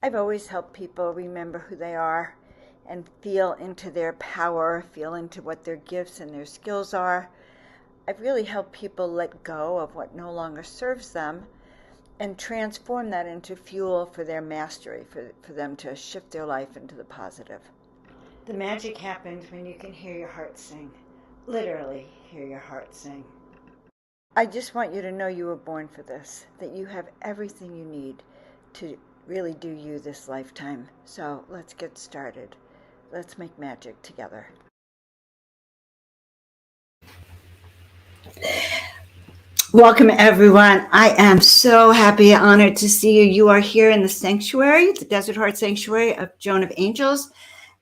I've always helped people remember who they are and feel into their power, feel into what their gifts and their skills are. I've really helped people let go of what no longer serves them and transform that into fuel for their mastery, for them to shift their life into the positive. The magic happens when you can hear your heart sing. Literally, hear your heart sing. I just want you to know you were born for this, that you have everything you need to really do you this lifetime. So let's get started. Let's make magic together. Welcome, everyone. I am so happy and honored to see you. You are here in the sanctuary, the Desert Heart Sanctuary of Joan of Angels,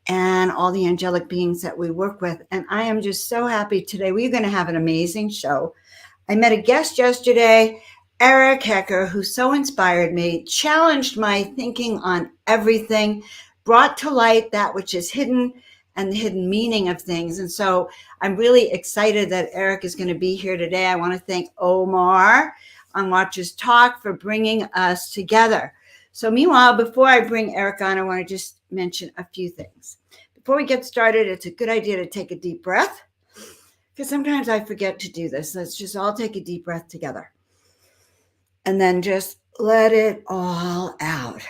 and all the angelic beings that we work with. And I am just so happy today. We're going to have an amazing show. I met a guest yesterday, Eric Hecker, who so inspired me, challenged my thinking on everything, brought to light that which is hidden and the hidden meaning of things. And so I'm really excited that Eric is going to be here today. I want to thank Omar on Watchers Talk for bringing us together. So meanwhile, before I bring Eric on, I want to just mention a few things. Before we get started, it's a good idea to take a deep breath, because sometimes I forget to do this. Let's just all take a deep breath together. And then just let it all out.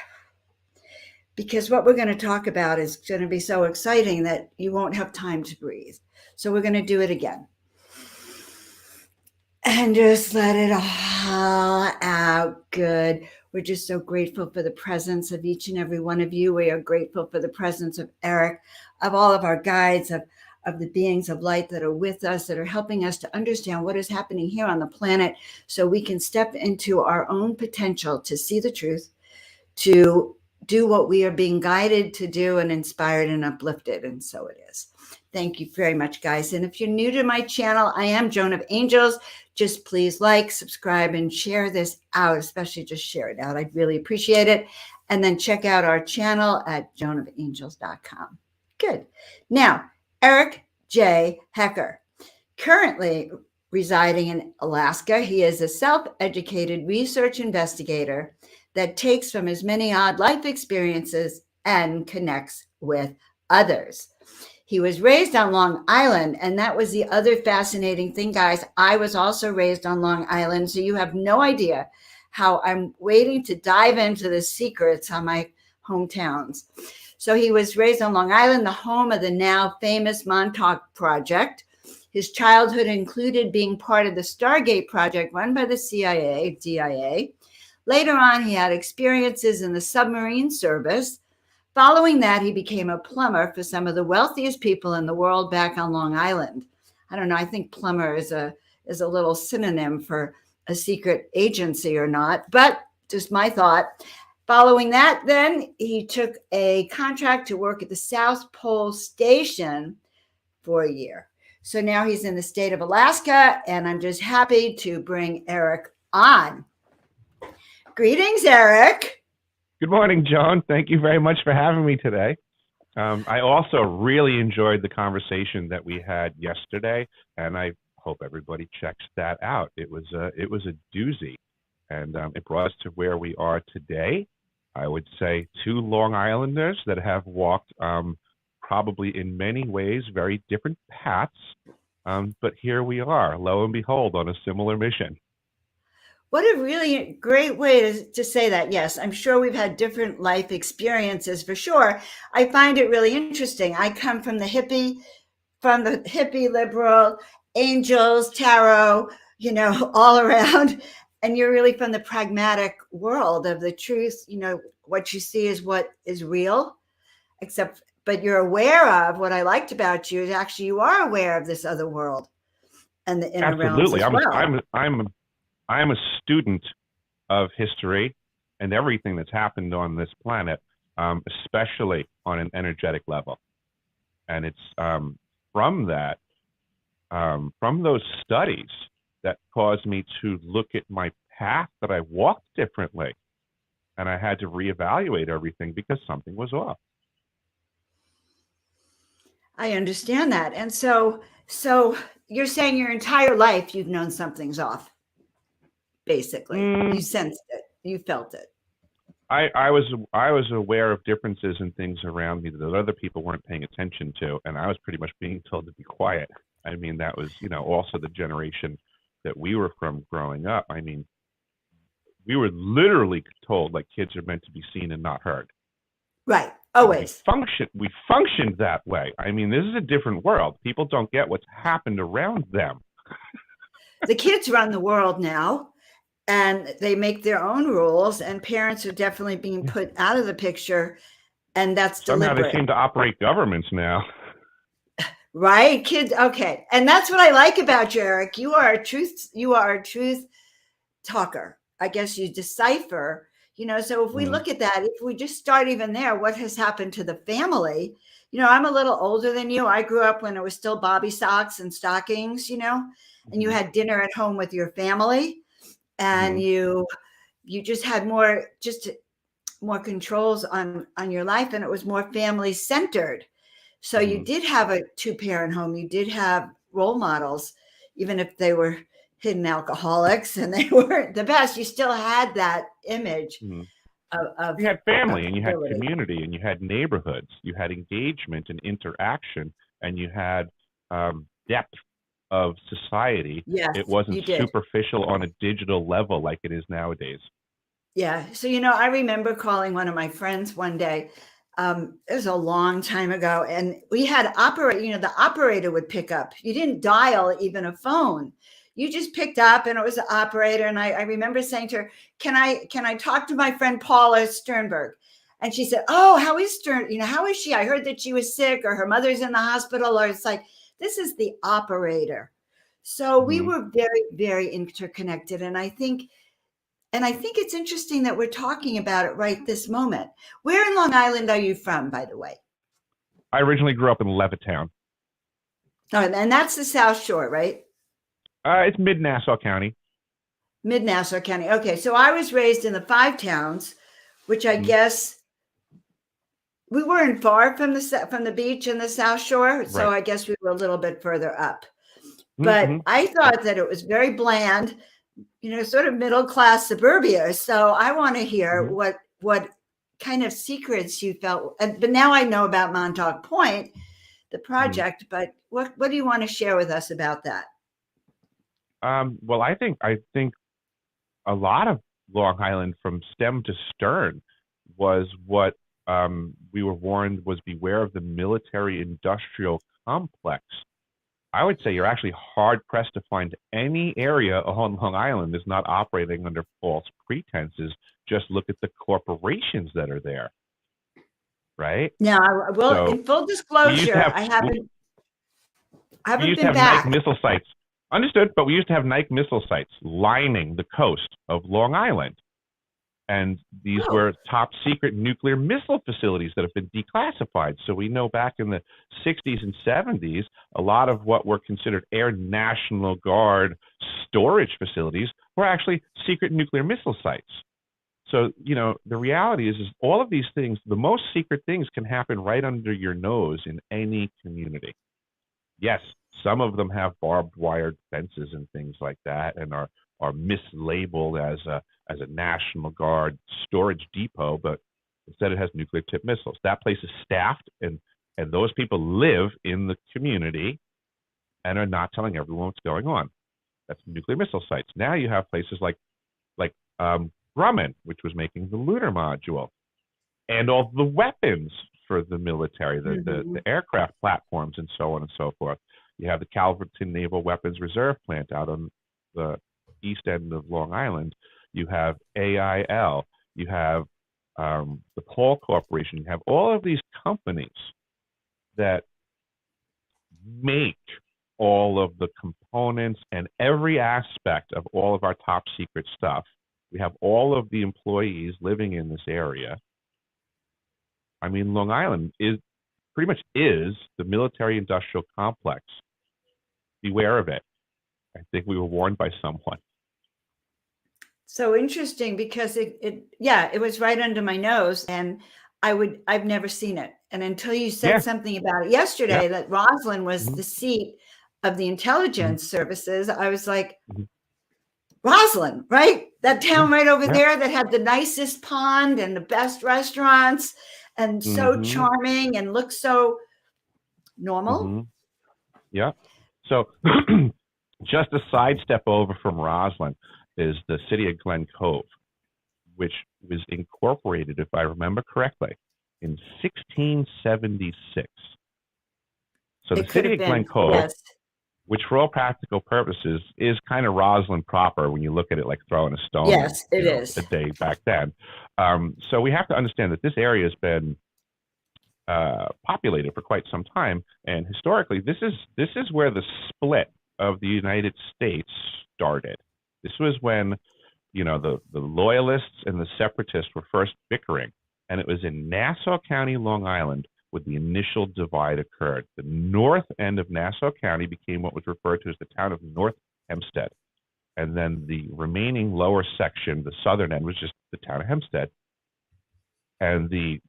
Because what we're going to talk about is going to be so exciting that you won't have time to breathe. So we're going to do it again. And just let it all out. Good. We're just so grateful for the presence of each and every one of you. We are grateful for the presence of Eric, of all of our guides, of the beings of light that are with us, that are helping us to understand what is happening here on the planet so we can step into our own potential to see the truth, to do what we are being guided to do and inspired and uplifted. And so it is. Thank you very much, guys. And if you're new to my channel, I am Joan of Angels. Just please like, subscribe, and share this out, especially just share it out. I'd really appreciate it. And then check out our channel at joanofangels.com. Good. Now, Eric J. Hecker, currently residing in Alaska. He is a self-educated research investigator that takes from his many odd life experiences and connects with others. He was raised on Long Island, and that was the other fascinating thing, guys. I was also raised on Long Island, so you have no idea how I'm waiting to dive into the secrets on my hometowns. So he was raised on Long Island, the home of the now famous Montauk Project. His childhood included being part of the Stargate Project run by the CIA, DIA. Later on, he had experiences in the Submarine Service. Following that, he became a plumber for some of the wealthiest people in the world back on Long Island. I don't know, I think plumber is a little synonym for a secret agency or not, but just my thought. Following that, then he took a contract to work at the South Pole Station for a year. So now he's in the state of Alaska, and I'm just happy to bring Eric on. Greetings, Eric. Good morning, Joan. Thank you very much for having me today. I also really enjoyed the conversation that we had yesterday, and I hope everybody checks that out. It was a doozy, and it brought us to where we are today. I would say two Long Islanders that have walked probably in many ways very different paths, but here we are, lo and behold, on a similar mission. What a really great way to say that. Yes, I'm sure we've had different life experiences for sure. I find it really interesting. I come from the hippie liberal, angels, tarot, all around. And you're really from the pragmatic world of the truth. What you see is what is real, but you're aware of what I liked about you is actually you are aware of this other world and the inner realms as well. I'm a student of history and everything that's happened on this planet, especially on an energetic level. And it's from those studies that caused me to look at my path that I walked differently. And I had to reevaluate everything because something was off. I understand that. And so you're saying your entire life you've known something's off. Basically, you sensed it, you felt it. I was aware of differences in things around me that other people weren't paying attention to, and I was pretty much being told to be quiet. I mean, that was, also the generation that we were from growing up. I mean, we were literally told like kids are meant to be seen and not heard. Right. And Always. we functioned that way. I mean, this is a different world. People don't get what's happened around them. The kids run the world now, and they make their own rules, and parents are definitely being put out of the picture, and that's Somehow deliberate. they seem to operate governments now. Right, kids. Okay, and that's what I like about you, Eric. You are a truth talker. I guess you decipher. So if we look at that, if we just start even there, what has happened to the family? I'm a little older than you. I grew up when it was still bobby socks and stockings. And you had dinner at home with your family, and you just had more controls on your life, and it was more family centered. So you did have a 2-parent home. You did have role models, even if they were hidden alcoholics and they weren't the best. You still had that image of you had family, and you had ability. community, and you had neighborhoods. You had engagement and interaction, and you had depth of society. Yes, it wasn't you did. superficial on a digital level like it is nowadays. Yeah. So, I remember calling one of my friends one day. It was a long time ago, and we had the operator would pick up. You didn't dial even a phone. You just picked up, and it was the operator. And I remember saying to her, can I talk to my friend Paula Sternberg? And she said, oh, how is Stern? How is she? I heard that she was sick, or her mother's in the hospital, or it's like, this is the operator. So we were very, very interconnected. And I think it's interesting that we're talking about it right this moment. Where in Long Island are you from, by the way? I originally grew up in Levittown. Oh, and that's the South Shore, right? It's mid-Nassau County. Mid-Nassau County. Okay, so I was raised in the Five Towns, which I guess we weren't far from the beach in the South Shore, so I guess we were a little bit further up. But I thought that it was very bland, sort of middle-class suburbia. So I want to hear what kind of secrets you felt. But now I know about Montauk Point, the project, but what do you want to share with us about that? Well, I think a lot of Long Island from stem to stern was what we were warned was beware of the military-industrial complex. I would say you're actually hard-pressed to find any area on Long Island that's not operating under false pretenses. Just look at the corporations that are there, right? Now, in full disclosure, I haven't been back. Nike missile sites. Understood, but we used to have Nike missile sites lining the coast of Long Island. And these were top secret nuclear missile facilities that have been declassified. So we know back in the 60s and 70s, a lot of what were considered Air National Guard storage facilities were actually secret nuclear missile sites. So, the reality is all of these things, the most secret things can happen right under your nose in any community. Yes, some of them have barbed wire fences and things like that and are mislabeled as a National Guard storage depot, but instead it has nuclear tipped missiles. That place is staffed, and those people live in the community and are not telling everyone what's going on. That's nuclear missile sites. Now you have places like Grumman, which was making the lunar module, and all the weapons for the military, the aircraft platforms, and so on and so forth. You have the Calverton Naval Weapons Reserve Plant out on the east end of Long Island. You have AIL. You have the Paul Corporation. You have all of these companies that make all of the components and every aspect of all of our top secret stuff. We have all of the employees living in this area. I mean, Long Island pretty much is the military-industrial complex. Beware of it. I think we were warned by someone. So interesting, because it was right under my nose, and I've never seen it. And until you said something about it yesterday, that Roslyn was the seat of the intelligence services, I was like, Roslyn, right? That Yeah. town right over Yeah. there that had the nicest pond and the best restaurants and so Mm-hmm. charming and looks so normal. Mm-hmm. Yeah. So just a sidestep over from Roslyn is the city of Glen Cove, which was incorporated, if I remember correctly, in 1676. So the It could city have of Glen been, Cove, yes. which for all practical purposes is kind of Roslyn proper when you look at it like throwing a stone in, Yes, it is. a day back then. So we have to understand that this area has been populated for quite some time, and historically, this is where the split of the United States started. This was when the loyalists and the separatists were first bickering, and it was in Nassau County, Long Island, where the initial divide occurred. The north end of Nassau County became what was referred to as the town of North Hempstead, and then the remaining lower section, the southern end, was just the town of Hempstead. And the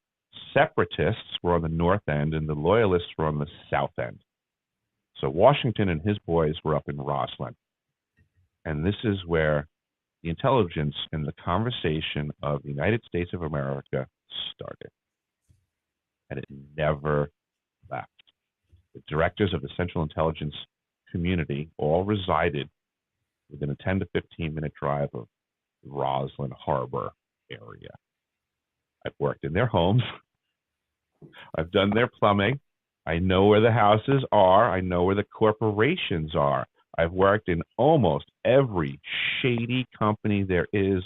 separatists were on the north end, and the loyalists were on the south end. So Washington and his boys were up in Roslyn, and this is where the intelligence and the conversation of the United States of America started. And it never left. The directors of the Central Intelligence Community all resided within a 10 to 15-minute drive of the Roslyn Harbor area. I've worked in their homes. I've done their plumbing. I know where the houses are. I know where the corporations are. I've worked in almost every shady company there is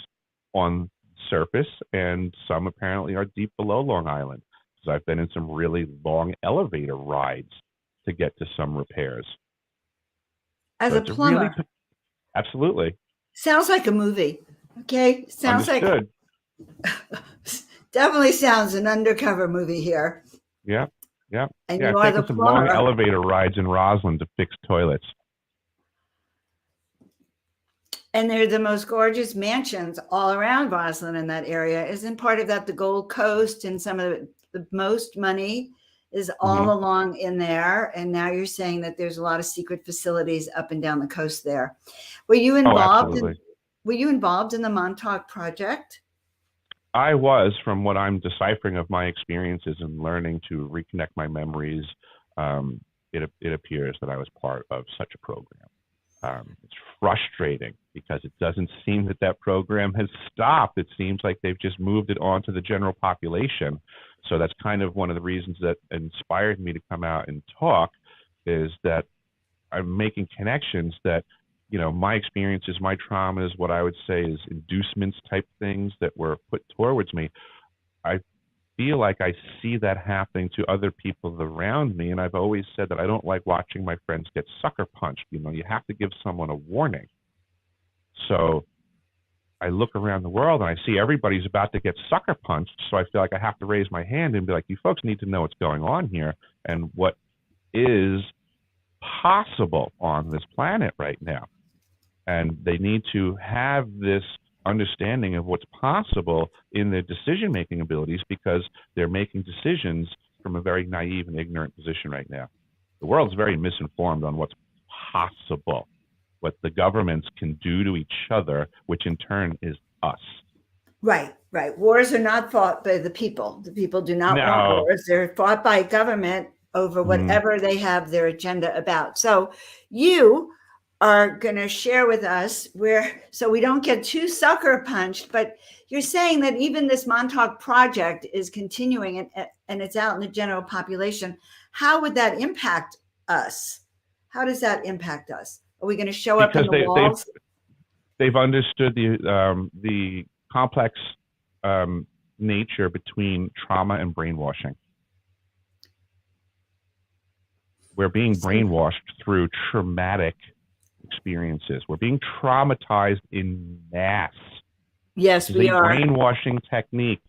on surface, and some apparently are deep below Long Island. So I've been in some really long elevator rides to get to some repairs. As So a it's a really, plumber, absolutely. sounds like a movie. Okay, sounds like Understood. definitely sounds an undercover movie here. Yeah, yeah. And Yeah, you I've are the taken some long plumber. elevator rides in Roslyn to fix toilets. And they're the most gorgeous mansions all around Roslyn in that area. Isn't part of that the Gold Coast, and some of the most money is Mm-hmm. all along in there? And now you're saying that there's a lot of secret facilities up and down the coast there. Were you Oh, involved in, absolutely. were you involved in the Montauk Project? I was, from what I'm deciphering of my experiences and learning to reconnect my memories, it appears that I was part of such a program. It's frustrating because it doesn't seem that that program has stopped. It seems like they've just moved it on to the general population. So that's kind of one of the reasons that inspired me to come out and talk, is that I'm making connections that, my experiences, my traumas, what I would say is inducements type things that were put towards me. I feel like I see that happening to other people around me. And I've always said that I don't like watching my friends get sucker punched. You have to give someone a warning. So I look around the world and I see everybody's about to get sucker punched. So I feel like I have to raise my hand and be like, you folks need to know what's going on here and what is possible on this planet right now. And they need to have this understanding of what's possible in their decision-making abilities, because they're making decisions from a very naive and ignorant position right now. The world's very misinformed on what's possible, what the governments can do to each other, which in turn is us. Right, right. Wars are not fought by the people. The people do not want No. wars. They're fought by government over whatever they have their agenda about. So you are going to share with us so we don't get too sucker punched, but you're saying that even this Montauk Project is continuing and it's out in the general population. How would that impact us? How does that impact us? Are we going to show up in Because the walls? they've understood the complex nature between trauma and brainwashing. We're being brainwashed through traumatic experiences. We're being traumatized in mass. Yes, we are. Brainwashing technique.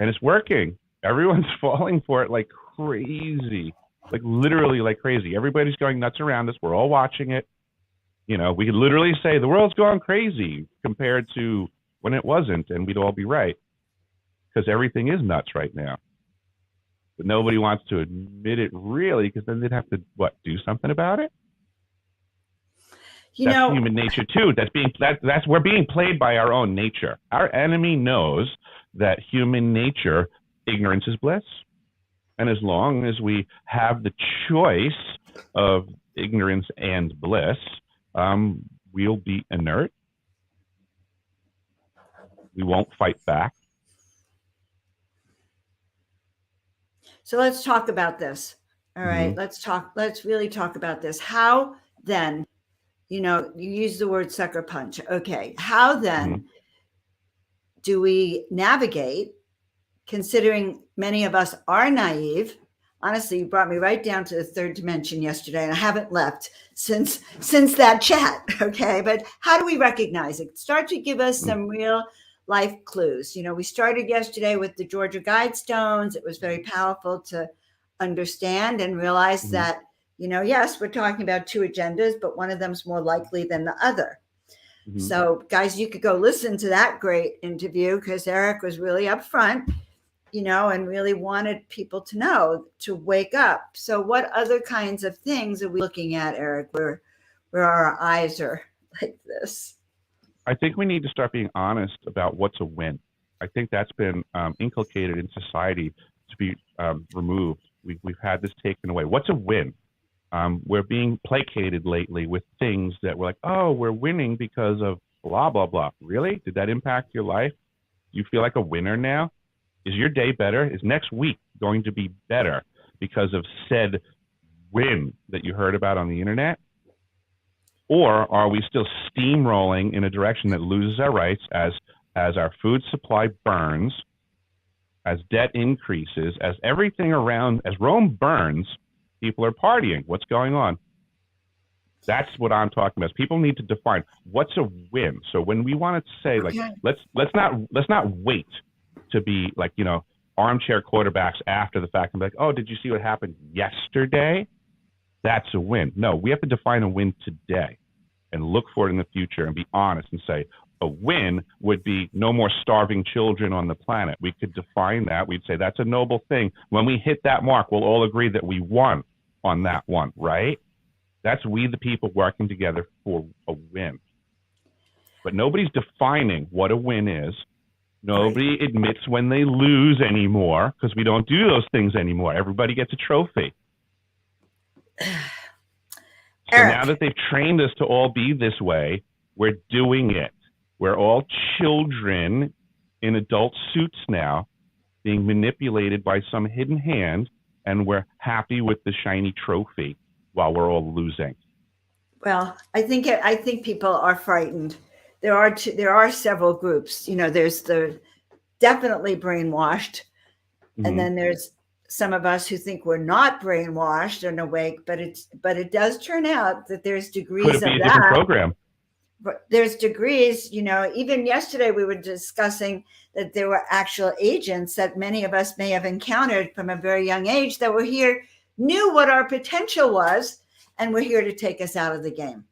And it's working. Everyone's falling for it like crazy. Like literally like crazy. Everybody's going nuts around us. We're all watching it. We could literally say the world's gone crazy compared to when it wasn't, and we'd all be right. Because everything is nuts right now. But nobody wants to admit it really, because then they'd have to, do something about it? That's human nature too. We're being played by our own nature. Our enemy knows that human nature, ignorance is bliss. And as long as we have the choice of ignorance and bliss, we'll be inert. We won't fight back. So let's talk about this. All right. Let's really talk about this. How then, you use the word sucker punch. Okay. How then do we navigate, considering many of us are naive? Honestly, you brought me right down to the third dimension yesterday, and I haven't left since that chat. Okay. But how do we recognize it? Start to give us some real life clues. We started yesterday with the Georgia Guidestones. It was very powerful to understand and realize that, yes, we're talking about two agendas, but one of them's more likely than the other. So guys, you could go listen to that great interview, because Eric was really upfront, and really wanted people to know, to wake up. So what other kinds of things are we looking at, Eric, where our eyes are like this? I think we need to start being honest about what's a win. I think that's been inculcated in society to be removed. We've had this taken away. What's a win? We're being placated lately with things that we're like, oh, we're winning because of blah, blah, blah. Really? Did that impact your life? Do you feel like a winner now? Is your day better? Is next week going to be better because of said win that you heard about on the internet? Or are we still steamrolling in a direction that loses our rights as our food supply burns, as debt increases, as everything around, as Rome burns, people are partying? What's going on? That's what I'm talking about. People need to define what's a win. So when we want to say, like, let's not wait to be like, armchair quarterbacks after the fact and be like, oh, did you see what happened yesterday? That's a win. No, we have to define a win today and look for it in the future and be honest and say a win would be no more starving children on the planet. We could define that. We'd say that's a noble thing. When we hit that mark, we'll all agree that we won on that one, right? That's we the people working together for a win. But nobody's defining what a win is. Nobody admits when they lose anymore, because we don't do those things anymore. Everybody gets a trophy. So now that they've trained us to all be this way, we're doing it. We're all children in adult suits now, being manipulated by some hidden hand, and we're happy with the shiny trophy while we're all losing. Well, I think people are frightened. There are several groups. There's the definitely brainwashed, and then there's some of us who think we're not brainwashed and awake, but it does turn out that there's degrees Could it be a different program? But there's degrees. Even yesterday we were discussing that there were actual agents that many of us may have encountered from a very young age that were here, knew what our potential was, and were here to take us out of the game.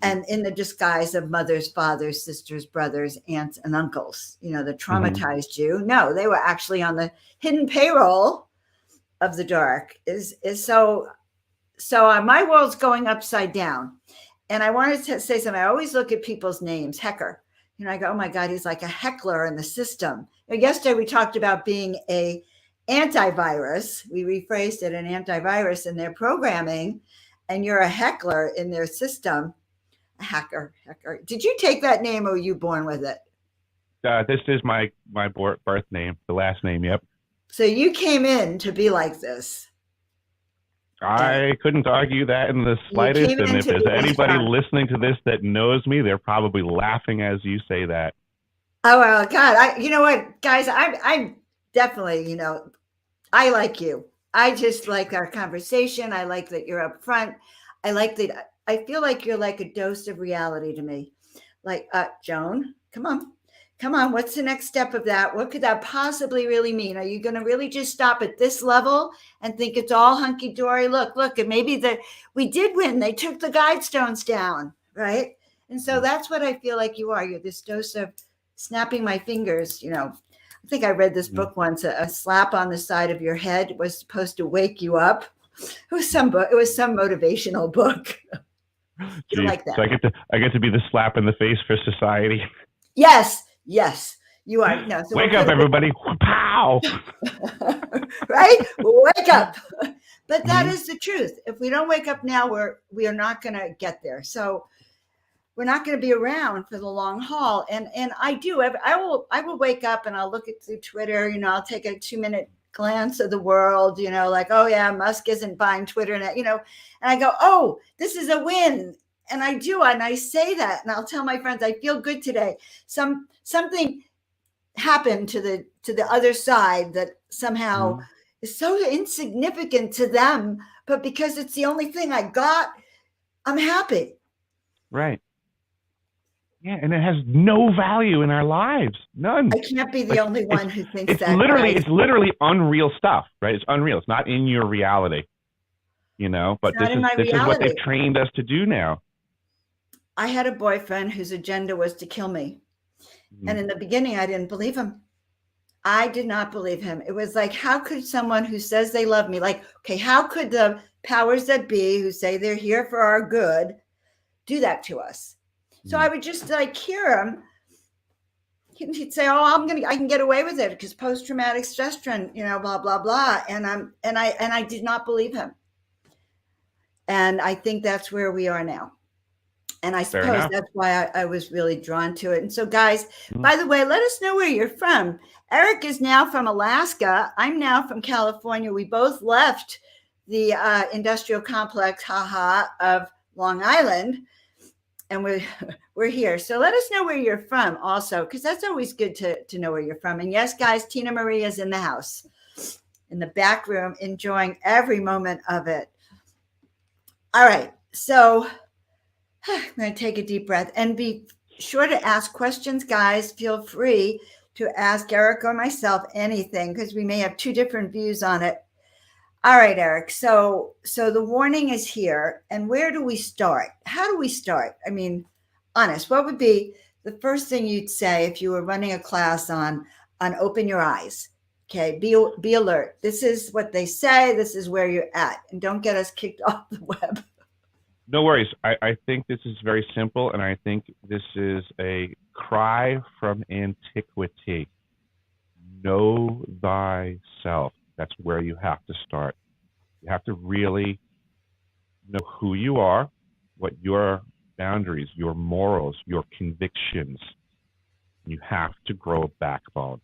And in the disguise of mothers, fathers, sisters, brothers, aunts, and uncles, that traumatized you. No, they were actually on the hidden payroll of the dark. So my world's going upside down. And I wanted to say something. I always look at people's names, Hecker. I go, oh my God, he's like a heckler in the system. Yesterday we talked about being a antivirus. We rephrased it, an antivirus in their programming, and you're a heckler in their system. Hecker. Did you take that name, or were you born with it? This is my birth name, the last name. Yep. So you came in to be like this. I couldn't argue that in the slightest. And if there's anybody listening to this that knows me, they're probably laughing as you say that. Oh, well, God, you know what, guys, I'm definitely, I like you. I just like our conversation. I like that you're up front. I like that. I feel like you're like a dose of reality to me. Like, Joan, come on. What's the next step of that? What could that possibly really mean? Are you going to really just stop at this level and think it's all hunky dory? Look, and maybe we did win. They took the Guidestones down, right? And so that's what I feel like you are. You're this dose of snapping my fingers. I think I read this book once. A slap on the side of your head was supposed to wake you up. It was some book. It was some motivational book. Feel Geez. like So that. I get to be the slap in the face for society. Yes, yes, you are. No, so we'll Wake up, put a everybody! Pow! right? Wake up. But that Mhm. is the truth. If we don't wake up now, we are not going to get there. So we're not going to be around for the long haul. And I will wake up and I'll look at through Twitter. I'll take a 2-minute glance of the world. Like, oh yeah, Musk isn't buying Twitter, and I go, oh, this is a win. And I do, and I say that, and I'll tell my friends, I feel good today. Something happened to the other side that somehow Mhm. is so insignificant to them, but because it's the only thing I got, I'm happy. Right. Yeah, and it has no value in our lives. None. I can't be the Like only it's one who thinks it's that, literally guys. it's literally unreal stuff, right? It's unreal. It's not in your reality, It's but not in my this is what reality. they've trained us to do now. I had a boyfriend whose agenda was to kill me. And Mhm. in the beginning, I didn't believe him. I did not believe him. It was like, how could someone who says they love me, like, okay, how could the powers that be who say they're here for our good do that to us? So I Mhm. would just like hear him. He'd say, "Oh, I can get away with it because post-traumatic stress, blah blah blah." And I did not believe him. And I think that's where we are now. And I Fair suppose enough. that's why I was really drawn to it. And so, guys, Mhm. by the way, let us know where you're from. Eric is now from Alaska. I'm now from California. We both left the industrial complex, haha, of Long Island, and we're here. So let us know where you're from, also, because that's always good to know where you're from. And yes, guys, Tina Marie is in the house, in the back room, enjoying every moment of it. All right, so I'm going to take a deep breath and be sure to ask questions, guys. Feel free to ask Eric or myself anything because we may have two different views on it. All right, Eric. So the warning is here, and where do we start? How do we start? I mean, honest, what would be the first thing you'd say if you were running a class on open your eyes? Okay, be alert. This is what they say. This is where you're at, and don't get us kicked off the web. No worries. I think this is very simple, and I think this is a cry from antiquity. Know thyself. That's where you have to start. You have to really know who you are, what your boundaries, your morals, your convictions. You have to grow a backbone.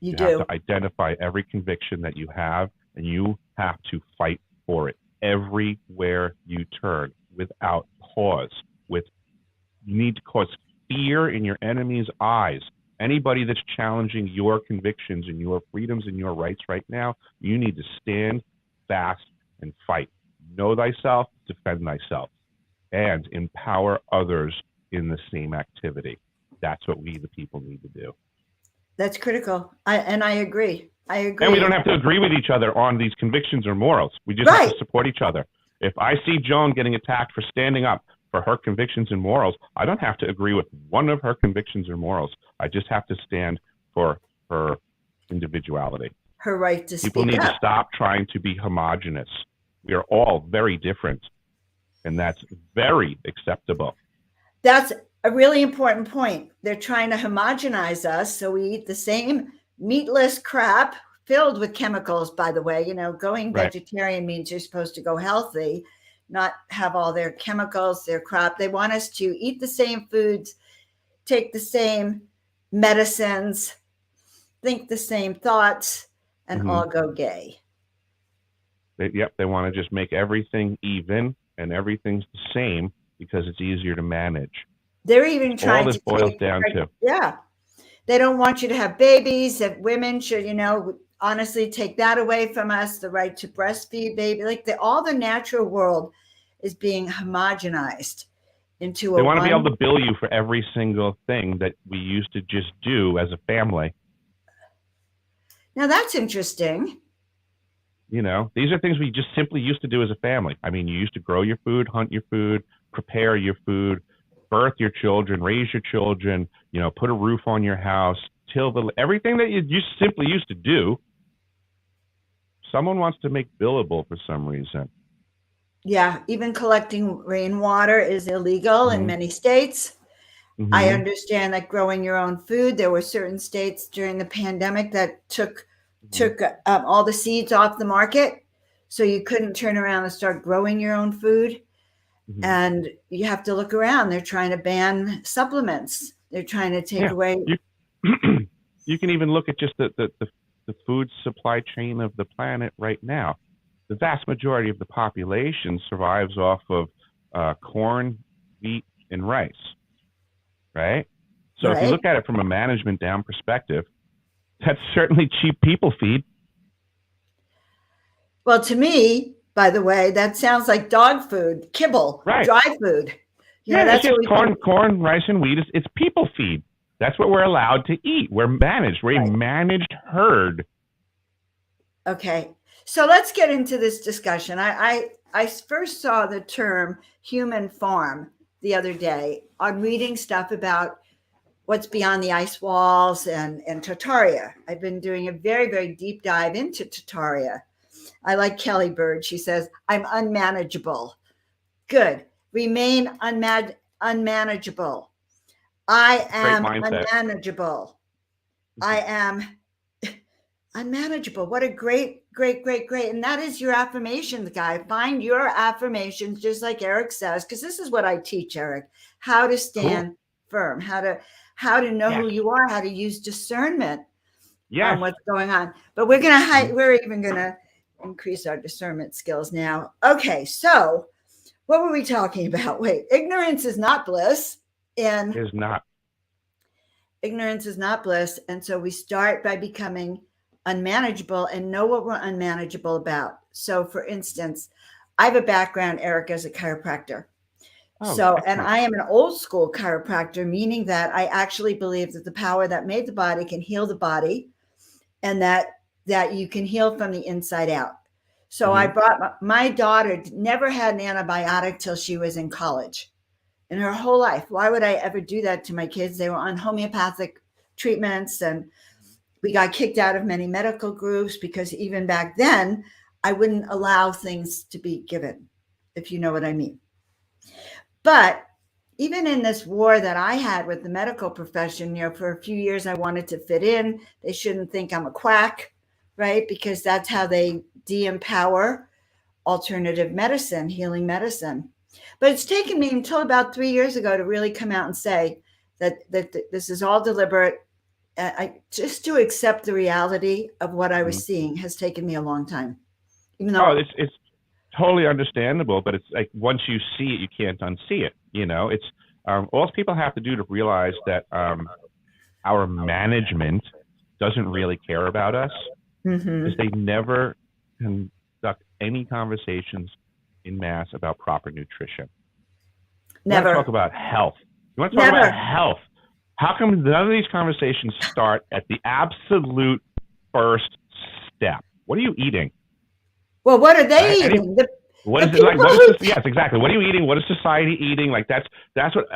You You have to do. identify every conviction that you have, and you have to fight for it everywhere you turn without pause. With You need to cause fear in your enemy's eyes. Anybody that's challenging your convictions and your freedoms and your rights right now, you need to stand fast and fight. Know thyself, defend thyself, and empower others in the same activity. That's what we, the people, need to do. That's critical. I agree. I And we agree. don't have to agree with each other on these convictions or morals. We just have to Right. support each other. If I see Joan getting attacked for standing up for her convictions and morals, I don't have to agree with one of her convictions or morals. I just have to stand for her individuality. Her right to People speak need to up. stop trying to be homogenous. We are all very different, and that's very acceptable. That's a really important point. They're trying to homogenize us so we eat the same meatless crap filled with chemicals, by the way. Going Right. vegetarian means you're supposed to go healthy, not have all their chemicals, their crap. They want us to eat the same foods, take the same medicines, think the same thoughts, and Mm-hmm. all go gay. They want to just make everything even and everything's the same because it's easier to manage. They're even All trying this to boils take, down to. yeah, they don't want you to have babies, that women should, honestly take that away from us, the right to breastfeed baby. Like all the natural world is being homogenized into They a want to be able one. to bill you for every single thing that we used to just do as a family. Now that's interesting. These are things we just simply used to do as a family. I mean, you used to grow your food, hunt your food, prepare your food, birth your children, raise your children, put a roof on your house, everything that you just simply used to do. Someone wants to make billable for some reason. Yeah, even collecting rainwater is illegal in Hmm. many states. I Hmm. understand that growing your own food, there were certain states during the pandemic that took Hmm. all the seeds off the market, so you couldn't turn around and start growing your own food. Hmm. And you have to look around. They're trying to ban supplements. They're trying to take Yeah. away. You you can even look at just the food supply chain of the planet right now. The vast majority of the population survives off of corn, wheat, and rice, right? So if you Right. look at it from a management down perspective, that's certainly cheap people feed. Well, to me, by the way, that sounds like dog food, kibble, Right. dry food. Yeah, it's That's what just we put. corn, rice, and wheat. It's people feed. That's what we're allowed to eat. We're managed. We're a Right. managed herd. Okay. So let's get into this discussion. I first saw the term human farm the other day on reading stuff about what's beyond the ice walls and Tartaria. I've been doing a very, very deep dive into Tartaria. I like Kelly Bird. She says, I'm unmanageable. Good. Remain unmanageable. I Great am mindset. unmanageable. I Mhm. am unmanageable. What a great, great, great, great. And that is your affirmations, guy. Find your affirmations, just like Eric says, because this is what I teach, Eric, how to Cool. stand firm, how to know Yes. who you are, how to use discernment Yes. on what's going on. But we're even gonna increase our discernment skills now. Okay, so what were we talking about? Wait, ignorance is not bliss. And Is not. ignorance is not bliss. And so we start by becoming unmanageable and know what we're unmanageable about. So, for instance, I have a background, Eric, as a chiropractor. Oh, So, and excellent. I am an old school chiropractor, meaning that I actually believe that the power that made the body can heal the body, and that you can heal from the inside out. So I Hmm. brought my daughter never had an antibiotic till she was in college in her whole life. Why would I ever do that to my kids? They were on homeopathic treatments, and we got kicked out of many medical groups because even back then, I wouldn't allow things to be given, if you know what I mean. But even in this war that I had with the medical profession, for a few years, I wanted to fit in. They shouldn't think I'm a quack, right? Because that's how they de empower alternative medicine, healing medicine. But it's taken me until about 3 years ago to really come out and say that this is all deliberate. I just to accept the reality of what I Hmm. was seeing has taken me a long time, even Oh, though. it's totally understandable, but it's like once you see it, you can't unsee it. It's all people have to do to realize that our management doesn't really care about us is Mhm. they never conduct any conversations in mass about proper nutrition. You want to talk Never, about health. You want to talk about never. health. How come none of these conversations start at the absolute first step? What are you eating? Well, what are Right? they eating? What The is it like? people What is who. this? Yes, exactly. What are you eating? What is society eating? Like that's what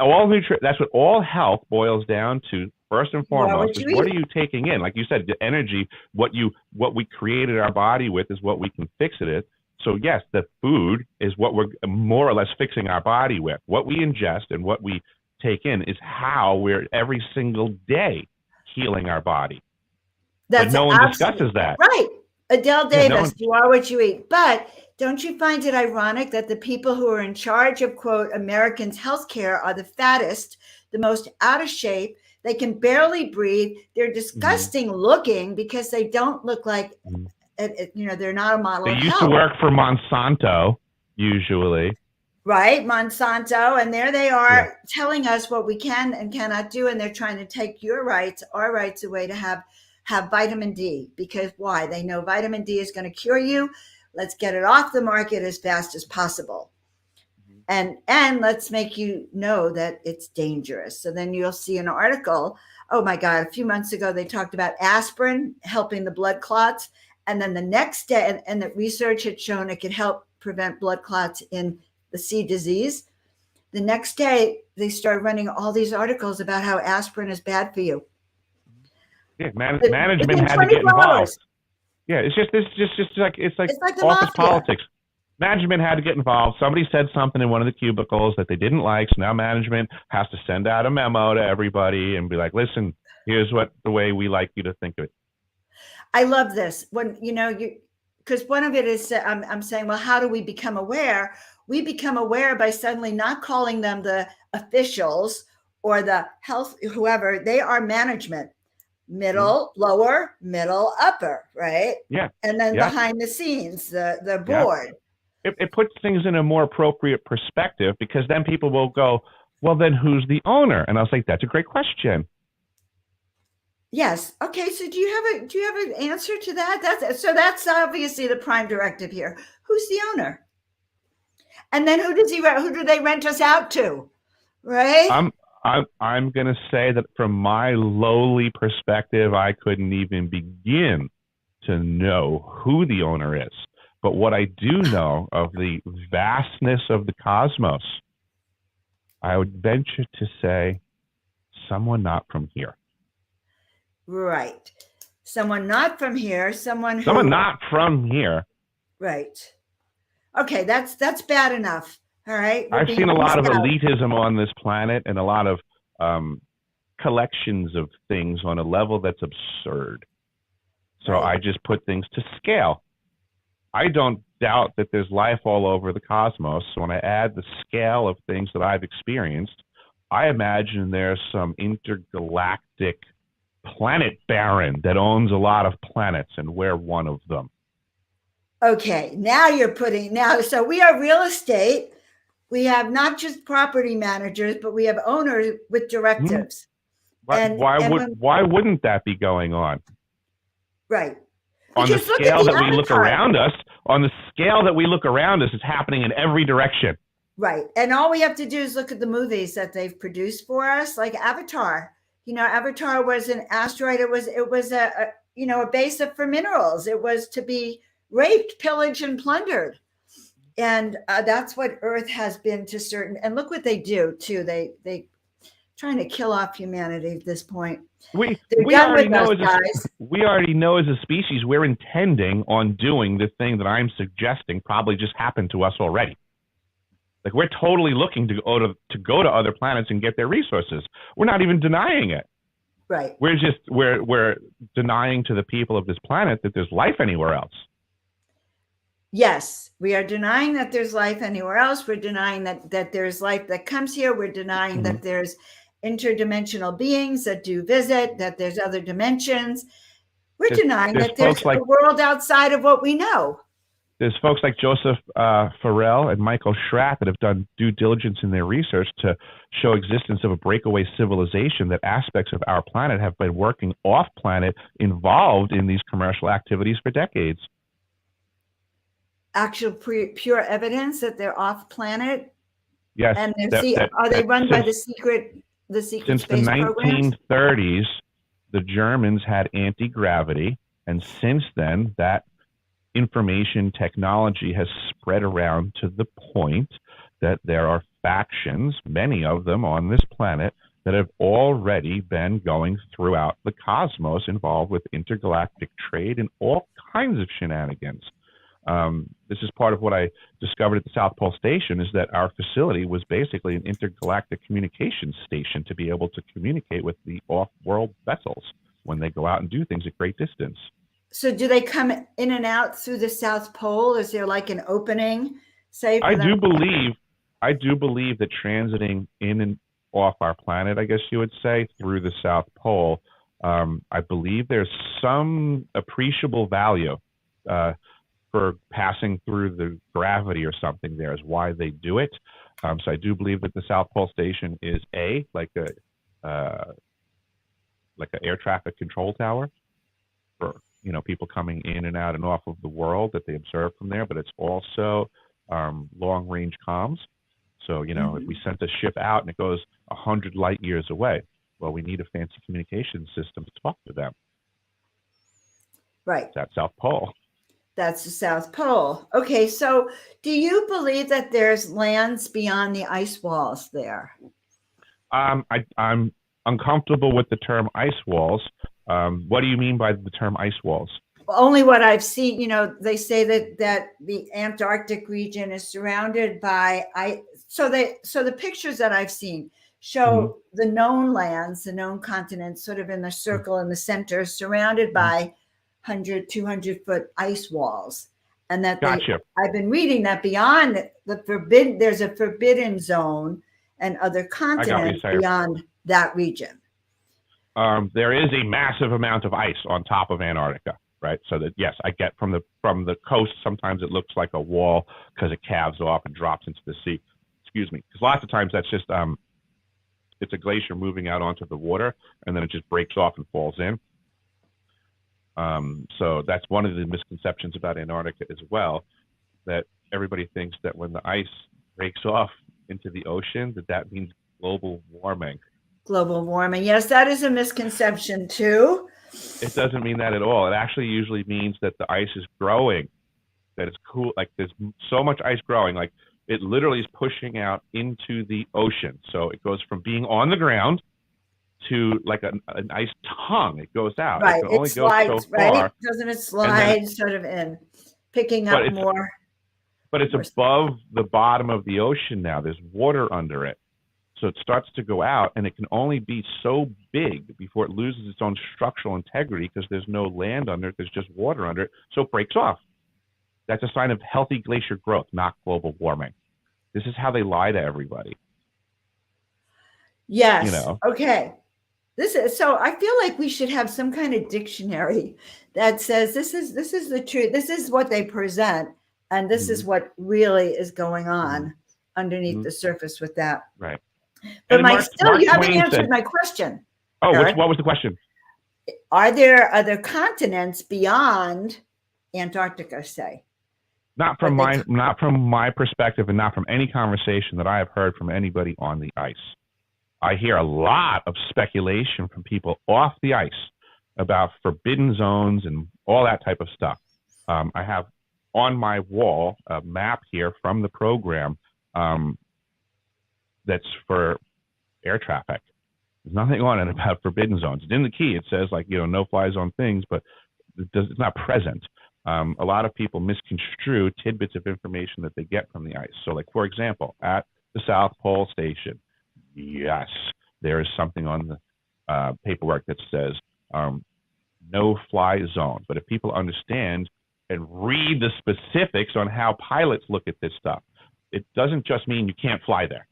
that's what all health boils down to. First and You are foremost what is you what are eat. you taking in? Like you said, the energy. What we created our body with is what we can fix it with. So yes, the food is what we're more or less fixing our body with. What we ingest and what we take in is how we're every single day healing our body. But That's no one absolutely discusses that. right. Adele Yeah, no Davis, one. you are what you eat. But don't you find it ironic that the people who are in charge of, quote, Americans' healthcare are the fattest, the most out of shape? They can barely breathe. They're Mhm. disgusting looking because they don't look like, Mhm. they're not a model They of used to health. work for Monsanto, usually. Right, Monsanto, and there they Yeah. are telling us what we can and cannot do, and they're trying to take your rights, our rights away to have vitamin D. Because why? They know vitamin D is going to cure you. Let's get it off the market as fast as possible, and let's make you know that it's dangerous. So then you'll see an article. Oh my God! A few months ago, they talked about aspirin helping the blood clots, and then the next day, and the research had shown it could help prevent blood clots in the C disease. The next day, they started running all these articles about how aspirin is bad for you. Yeah, management Within had to get 24 involved. hours, Yeah, it's just like it's like the office mafia. politics. Management had to get involved. Somebody said something in one of the cubicles that they didn't like, so now management has to send out a memo to everybody and be like, listen, here's the way we like you to think of it. I love this. When, because one of it is, I'm saying, well, how do we become aware? We become aware by suddenly not calling them the officials or the health, whoever. They are management, middle, lower, middle, upper, right? Yeah. And then behind the scenes, the board. It puts things in a more appropriate perspective, because then people will go, well, then who's the owner? And I was like, that's a great question. Yes. Okay. So do you have an answer to that? That's obviously the prime directive here. Who's the owner? And then who do they rent us out to? Right? I'm going to say that from my lowly perspective, I couldn't even begin to know who the owner is. But what I do know of the vastness of the cosmos, I would venture to say someone not from here. Right. Someone not from here, someone not from here. Right. Okay, that's bad enough. All right. I've seen a lot of elitism on this planet, and a lot of collections of things on a level that's absurd. So I just put things to scale. I don't doubt that there's life all over the cosmos. So when I add the scale of things that I've experienced, I imagine there's some intergalactic planet baron that owns a lot of planets, and we're one of them. Okay, so we are real estate. We have not just property managers, but we have owners with directives. Why wouldn't that be going on? Right. On the scale that we look around us, it's happening in every direction. Right. And all we have to do is look at the movies that they've produced for us, like Avatar. Avatar was an asteroid. It was a base for minerals. It was to be raped, pillaged, and plundered. And that's what Earth has been to certain. And look what they do too. They trying to kill off humanity at this point. We already know as a species we're intending on doing the thing that I'm suggesting probably just happened to us already. Like, we're totally looking to go to other planets and get their resources. We're not even denying it. Right. We're denying to the people of this planet that there's life anywhere else. Yes, we are denying that there's life anywhere else. We're denying that there's life that comes here. We're denying that there's interdimensional beings that do visit, that there's other dimensions. We're denying that there's a world outside of what we know. There's folks like Joseph Farrell and Michael Schratt that have done due diligence in their research to show existence of a breakaway civilization, that aspects of our planet have been working off-planet, involved in these commercial activities for decades. Actual pure evidence that they're off-planet? Yes. And are they run by the secret since space the programs? 1930s, the Germans had anti-gravity, and since then, that information technology has spread around to the point that there are factions, many of them on this planet, that have already been going throughout the cosmos, involved with intergalactic trade and all kinds of shenanigans. This is part of what I discovered at the South Pole Station, is that our facility was basically an intergalactic communications station to be able to communicate with the off-world vessels when they go out and do things at great distance. So do they come in and out through the South Pole? Is there like an opening? I do believe that transiting in and off our planet, I guess you would say, through the South Pole, I believe there's some appreciable value for passing through the gravity or something. There is why they do it. So I do believe that the South Pole Station is like an air traffic control tower for people coming in and out and off of the world that they observe from there, but it's also long range comms. So, if we sent a ship out and it goes 100 light years away, well, we need a fancy communication system to talk to them. Right. That's South Pole. That's the South Pole. Okay, so do you believe that there's lands beyond the ice walls there? I'm uncomfortable with the term ice walls. What do you mean by the term ice walls? only what I've seen. They say that the Antarctic region is surrounded by ice. So the pictures that I've seen Mhm. show the known lands, the known continents, sort of in the circle in the center, surrounded by 100, 200-foot ice walls. And that Gotcha. I've been reading that beyond there's a forbidden zone and other I got what you're continents saying. beyond that region. There is a massive amount of ice on top of Antarctica, right? So that, yes, I get from the coast, sometimes it looks like a wall because it calves off and drops into the sea. Excuse me. Because lots of times that's just it's a glacier moving out onto the water, and then it just breaks off and falls in. So that's one of the misconceptions about Antarctica as well, that everybody thinks that when the ice breaks off into the ocean, that means global warming. Global warming. Yes, that is a misconception too. It doesn't mean that at all. It actually usually means that the ice is growing, that it's cool. Like there's so much ice growing, like it literally is pushing out into the ocean. So it goes from being on the ground to like an ice tongue. It goes out. Right. It can only go so right? far. Doesn't it slide sort of in, picking up more? But it's above the bottom of the ocean now. There's water under it. So it starts to go out, and it can only be so big before it loses its own structural integrity because there's no land under it. There's just water under it. So it breaks off. That's a sign of healthy glacier growth, not global warming. This is how they lie to everybody. Yes. Okay. So I feel like we should have some kind of dictionary that says this is the truth. This is what they present, and this is what really is going on underneath the surface with that. Right. But you haven't answered my question. Oh, what was the question? Are there other continents beyond Antarctica, say? Not from my perspective, and not from any conversation that I have heard from anybody on the ice. I hear a lot of speculation from people off the ice about forbidden zones and all that type of stuff. I have on my wall a map here from the program that's for air traffic. There's nothing on it about forbidden zones. It's in the key. It says no-fly zone things, but it's not present. A lot of people misconstrue tidbits of information that they get from the ice. So, like, for example, at the South Pole Station, yes, there is something on the paperwork that says no-fly zone. But if people understand and read the specifics on how pilots look at this stuff, it doesn't just mean you can't fly there.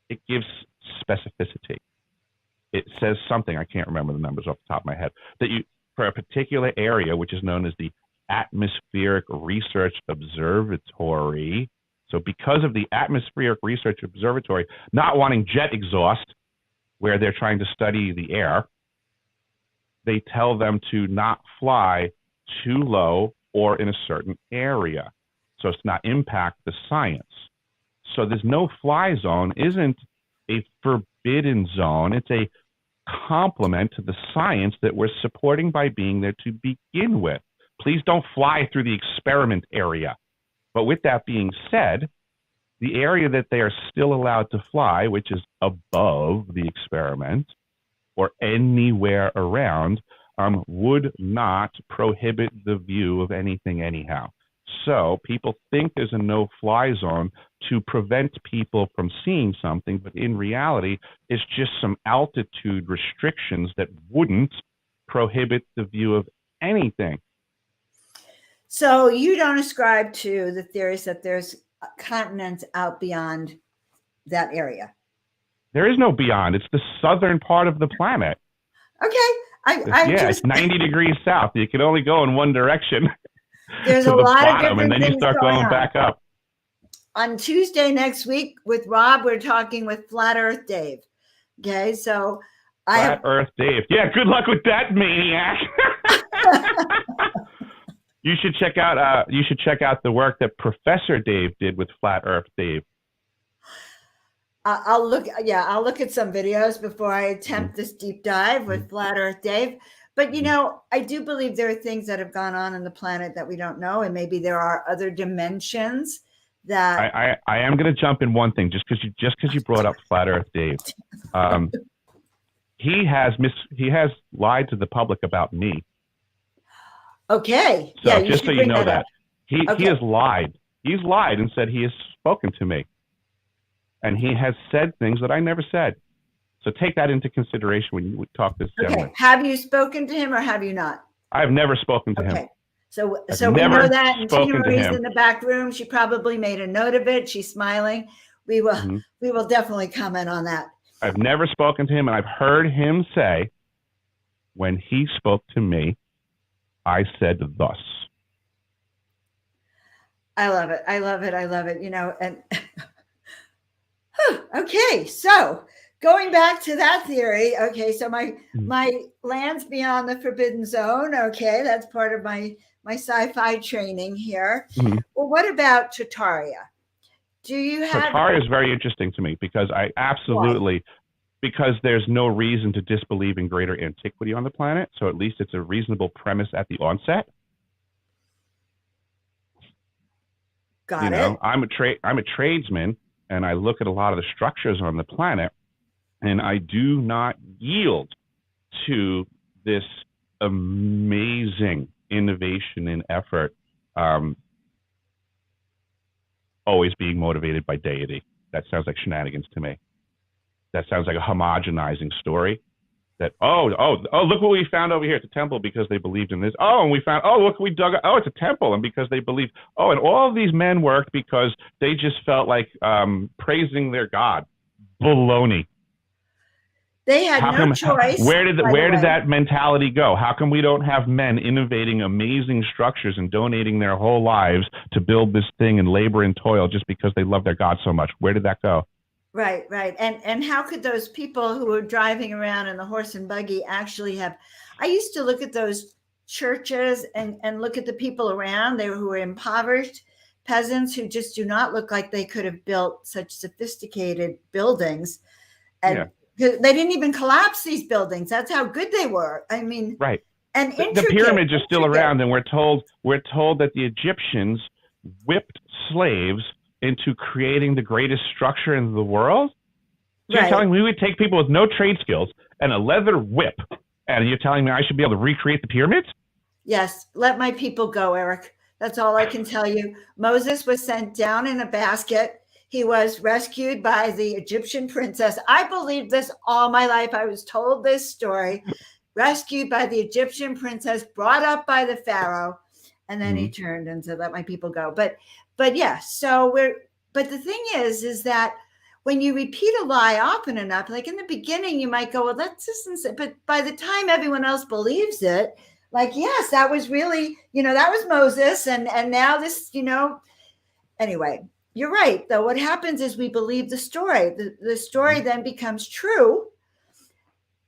It gives specificity. It says something, I can't remember the numbers off the top of my head, that for a particular area, which is known as the Atmospheric Research Observatory. So because of the Atmospheric Research Observatory not wanting jet exhaust where they're trying to study the air, they tell them to not fly too low or in a certain area so as to not impact the science. So this no-fly zone isn't a forbidden zone. It's a complement to the science that we're supporting by being there to begin with. Please don't fly through the experiment area. But with that being said, the area that they are still allowed to fly, which is above the experiment or anywhere around, would not prohibit the view of anything anyhow. So people think there's a no-fly zone to prevent people from seeing something, but in reality, it's just some altitude restrictions that wouldn't prohibit the view of anything. So you don't ascribe to the theories that there's continents out beyond that area? There is no beyond. It's the southern part of the planet. Okay. It's 90 degrees south. You can only go in one direction. There's to a the lot bottom, of different and then you things start going back up. On Tuesday next week with Rob, we're talking with Flat Earth Dave. Okay, so Flat Earth Dave. Yeah, good luck with that, maniac. You should check out the work that Professor Dave did with Flat Earth Dave. I'll look at some videos before I attempt this deep dive with Flat Earth Dave. But, I do believe there are things that have gone on the planet that we don't know. And maybe there are other dimensions that I am going to jump in one thing just because you brought up Flat Earth Dave. He has lied to the public about me. Okay. Yeah, So you just so should you bring know that up. that he Okay. has lied. He's lied and said he has spoken to me, and he has said things that I never said. So take that into consideration when you talk to this gentleman. Okay. Have you spoken to him or have you not? I've never spoken to him. Okay. So I've we know never that, and Tina spoken to Marie's him. in the back room. She probably made a note of it. She's smiling. We will Mm-hmm. we will definitely comment on that. I've never spoken to him, and I've heard him say, when he spoke to me, I said thus. I love it. I love it. I love it. You know, and okay, so going back to that theory, okay, so my lands beyond the forbidden zone, okay, that's part of my sci-fi training here. Mm-hmm. Well, what about Tartaria? Do you have Tartaria is very interesting to me because I absolutely, because there's no reason to disbelieve in greater antiquity on the planet, so at least it's a reasonable premise at the onset. Got it. I'm a tradesman, and I look at a lot of the structures on the planet, and I do not yield to this amazing innovation and effort, always being motivated by deity. That sounds like shenanigans to me. That sounds like a homogenizing story. That look what we found over here. It's a temple because they believed in this. Oh, and we found look we dug. Oh, it's a temple, and because they believed. Oh, and all of these men worked because they just felt like praising their god. Baloney. They had no choice. Where did that mentality go? How come we don't have men innovating amazing structures and donating their whole lives to build this thing and labor and toil just because they love their god so much? Where did that go? Right. And how could those people who were driving around in the horse and buggy actually have? I used to look at those churches and look at the people around there who were impoverished peasants who just do not look like they could have built such sophisticated buildings. And they didn't even collapse these buildings. That's how good they were. I mean, right. And the pyramids are still around, and we're told that the Egyptians whipped slaves into creating the greatest structure in the world. So you're telling me we would take people with no trade skills and a leather whip, and you're telling me I should be able to recreate the pyramids? Yes, let my people go, Eric. That's all I can tell you. Moses was sent down in a basket. He was rescued by the Egyptian princess. I believed this all my life. I was told this story. Rescued by the Egyptian princess, brought up by the Pharaoh, and then he turned and said, let my people go. But yeah, but the thing is that when you repeat a lie often enough, like in the beginning, you might go, well, that's just, but by the time everyone else believes it, like, yes, that was really, that was Moses. And now this, anyway, you're right. Though what happens is we believe the story. The story then becomes true.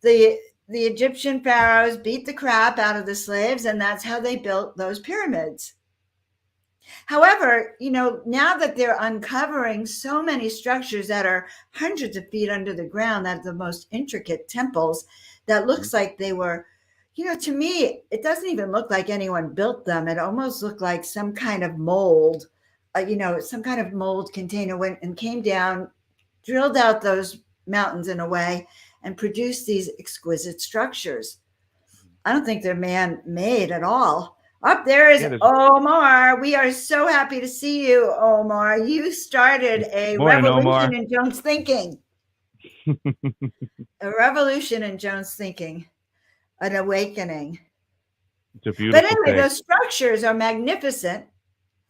The Egyptian pharaohs beat the crap out of the slaves, and that's how they built those pyramids. However, now that they're uncovering so many structures that are hundreds of feet under the ground, that are the most intricate temples, that looks like they were, to me, it doesn't even look like anyone built them. It almost looked like some kind of mold, some kind of mold container went and came down, drilled out those mountains in a way, and produced these exquisite structures. I don't think they're man-made at all. Up there is Omar. We are so happy to see you, Omar. You started a revolution in Joan's thinking. A revolution in Joan's thinking. An awakening. It's a beautiful But anyway, thing. those structures are magnificent.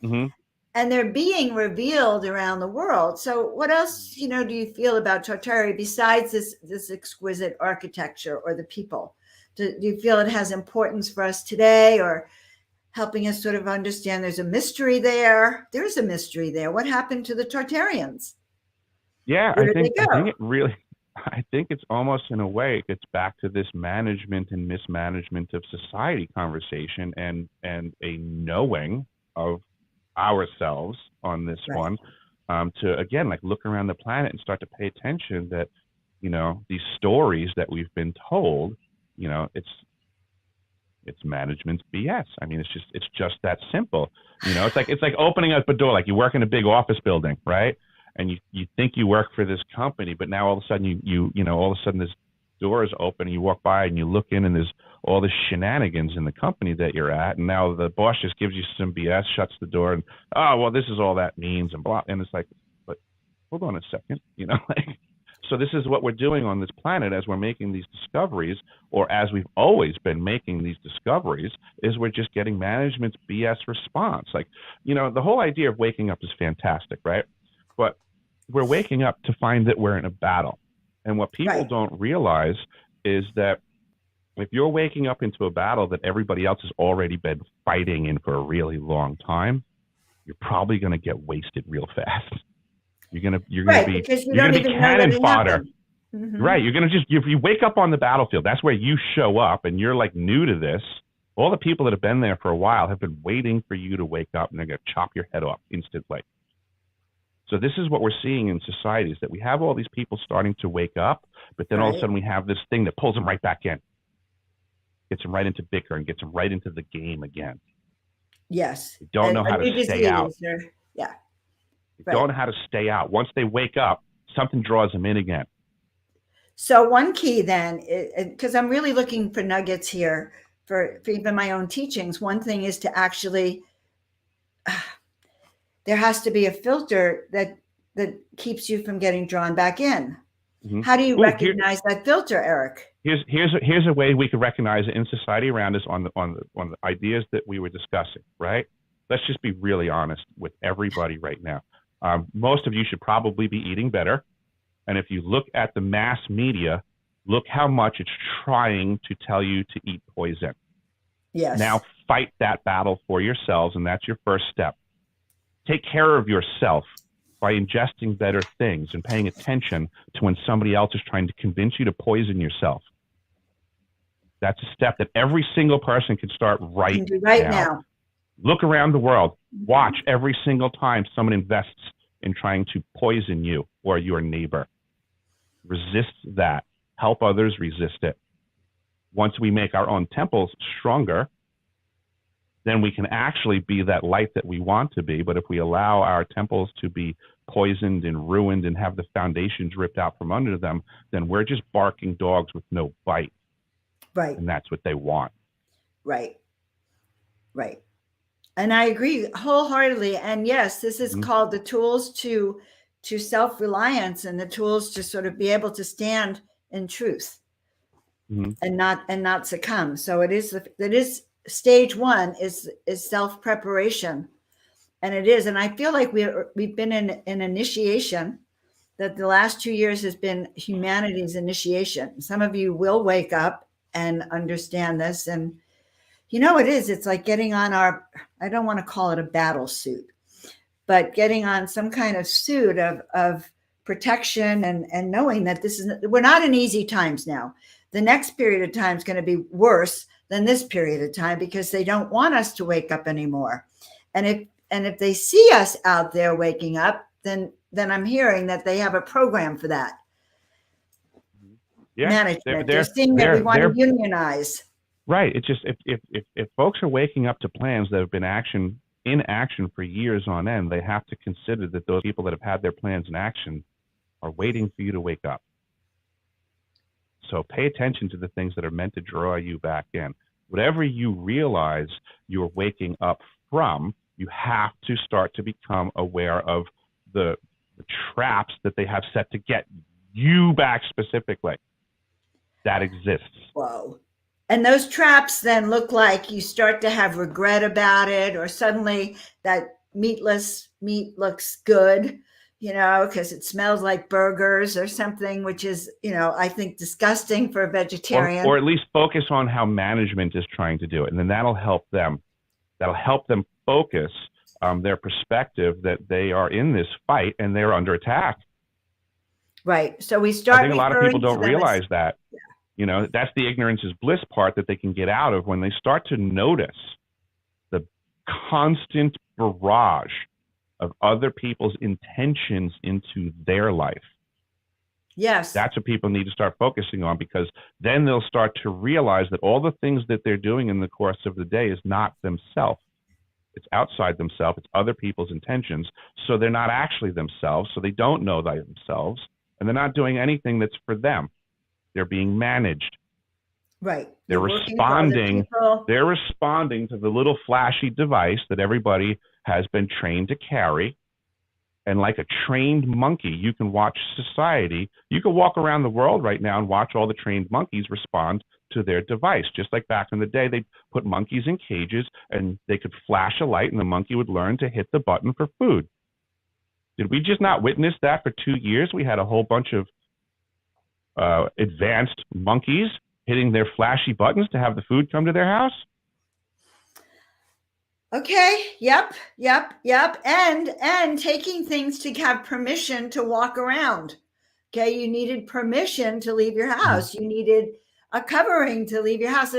Mm-hmm. And they're being revealed around the world. So what else, do you feel about Tartaria besides this exquisite architecture or the people? Do you feel it has importance for us today, or helping us sort of understand there's a mystery there? There's a mystery there. What happened to the Tartarians? Yeah, I think it's almost, in a way, it gets back to this management and mismanagement of society conversation and a knowing of ourselves on this one, to again, like, look around the planet and start to pay attention that, these stories that we've been told, it's management's BS. I mean, it's just that simple. It's like opening up a door. Like, you work in a big office building, right? And you think you work for this company, but now all of a sudden all of a sudden there's doors open and you walk by and you look in and there's all the shenanigans in the company that you're at, and now the boss just gives you some BS, shuts the door, and oh well, this is all that means, and blah, and it's like, but hold on a second, like. So this is what we're doing on this planet as we're making these discoveries, or as we've always been making these discoveries, is we're just getting management's BS response. Like, the whole idea of waking up is fantastic, right? But we're waking up to find that we're in a battle. And what people don't realize is that if you're waking up into a battle that everybody else has already been fighting in for a really long time, you're probably going to get wasted real fast. You're gonna be cannon fodder. Mm-hmm. Right. You're gonna if you wake up on the battlefield, that's where you show up, and you're like new to this. All the people that have been there for a while have been waiting for you to wake up, and they're gonna chop your head off instantly. So this is what we're seeing in society, is that we have all these people starting to wake up, but then all of a sudden we have this thing that pulls them right back in, gets them right into bickering, gets them right into the game again. Yes. They don't know how to stay out. Yeah. They don't know how to stay out. Once they wake up, something draws them in again. So one key then, because I'm really looking for nuggets here for even my own teachings. One thing is to actually, there has to be a filter that keeps you from getting drawn back in. Mm-hmm. How do you recognize that filter, Eric? Here's a way we could recognize it in society around us on the ideas that we were discussing, right? Let's just be really honest with everybody right now. Most of you should probably be eating better. And if you look at the mass media, look how much it's trying to tell you to eat poison. Yes. Now fight that battle for yourselves, and that's your first step. Take care of yourself by ingesting better things and paying attention to when somebody else is trying to convince you to poison yourself. That's a step that every single person can start right now. Look around the world. Watch every single time someone invests in trying to poison you or your neighbor. Resist that. Help others resist it. Once we make our own temples stronger, then we can actually be that light that we want to be. But if we allow our temples to be poisoned and ruined and have the foundations ripped out from under them, then we're just barking dogs with no bite. Right. And that's what they want. Right. And I agree wholeheartedly. And yes, this is called the tools to self-reliance, and the tools to sort of be able to stand in truth and not succumb. So it is stage one is self-preparation. And it is. And I feel like we've been in an initiation, that the last 2 years has been humanity's initiation. Some of you will wake up and understand this. And it's like getting on I don't want to call it a battle suit, but getting on some kind of suit of protection and knowing that we're not in easy times now. The next period of time is going to be worse than this period of time, because they don't want us to wake up anymore. And if they see us out there waking up, then I'm hearing that they have a program for that. Yeah, management. They're seeing that we want to unionize. Right. It's just if folks are waking up to plans that have been in action for years on end, they have to consider that those people that have had their plans in action are waiting for you to wake up. So pay attention to the things that are meant to draw you back in. Whatever you realize you're waking up from, you have to start to become aware of the traps that they have set to get you back specifically. That exists. Whoa. And those traps then look like you start to have regret about it, or suddenly that meatless meat looks good, because it smells like burgers or something, which is, I think disgusting for a vegetarian. Or at least focus on how management is trying to do it. And then that'll help them. That'll help them focus their perspective that they are in this fight and they're under attack. Right. So we start. I think a lot of people don't realize that. Yeah. That's the ignorance is bliss part that they can get out of when they start to notice the constant barrage of other people's intentions into their life. Yes. That's what people need to start focusing on, because then they'll start to realize that all the things that they're doing in the course of the day is not themselves. It's outside themselves. It's other people's intentions. So they're not actually themselves. So they don't know themselves, and they're not doing anything that's for them. They're being managed. Right. They're You're working for other people. They're responding to the little flashy device that everybody has been trained to carry. And like a trained monkey, you can watch society. You can walk around the world right now and watch all the trained monkeys respond to their device. Just like back in the day, they put monkeys in cages and they could flash a light and the monkey would learn to hit the button for food. Did we just not witness that for 2 years? We had a whole bunch of advanced monkeys hitting their flashy buttons to have the food come to their house. Okay. Yep. And taking things to have permission to walk around. Okay. You needed permission to leave your house. You needed a covering to leave your house.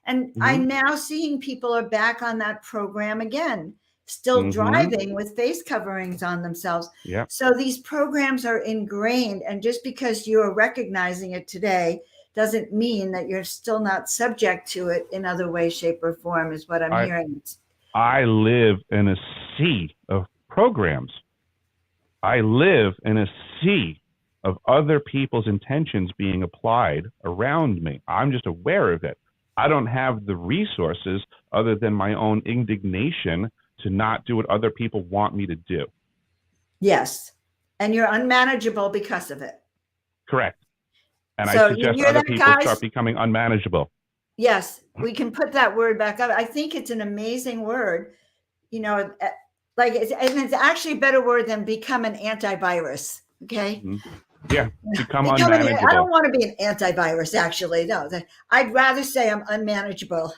And I'm now seeing people are back on that program again, still driving with face coverings on themselves. Yep. So these programs are ingrained. And just because you are recognizing it today doesn't mean that you're still not subject to it in other way, shape, or form, is what I'm hearing. I live in a sea of programs. I live in a sea of other people's intentions being applied around me. I'm just aware of it. I don't have the resources other than my own indignation to not do what other people want me to do. Yes. And you're unmanageable because of it. Correct. And so I suggest other people start becoming unmanageable. Yes, we can put that word back up. I think it's an amazing word, like it's actually a better word than become an antivirus. Okay. Yeah. Become unmanageable. I don't want to be an antivirus, actually. No, I'd rather say I'm unmanageable.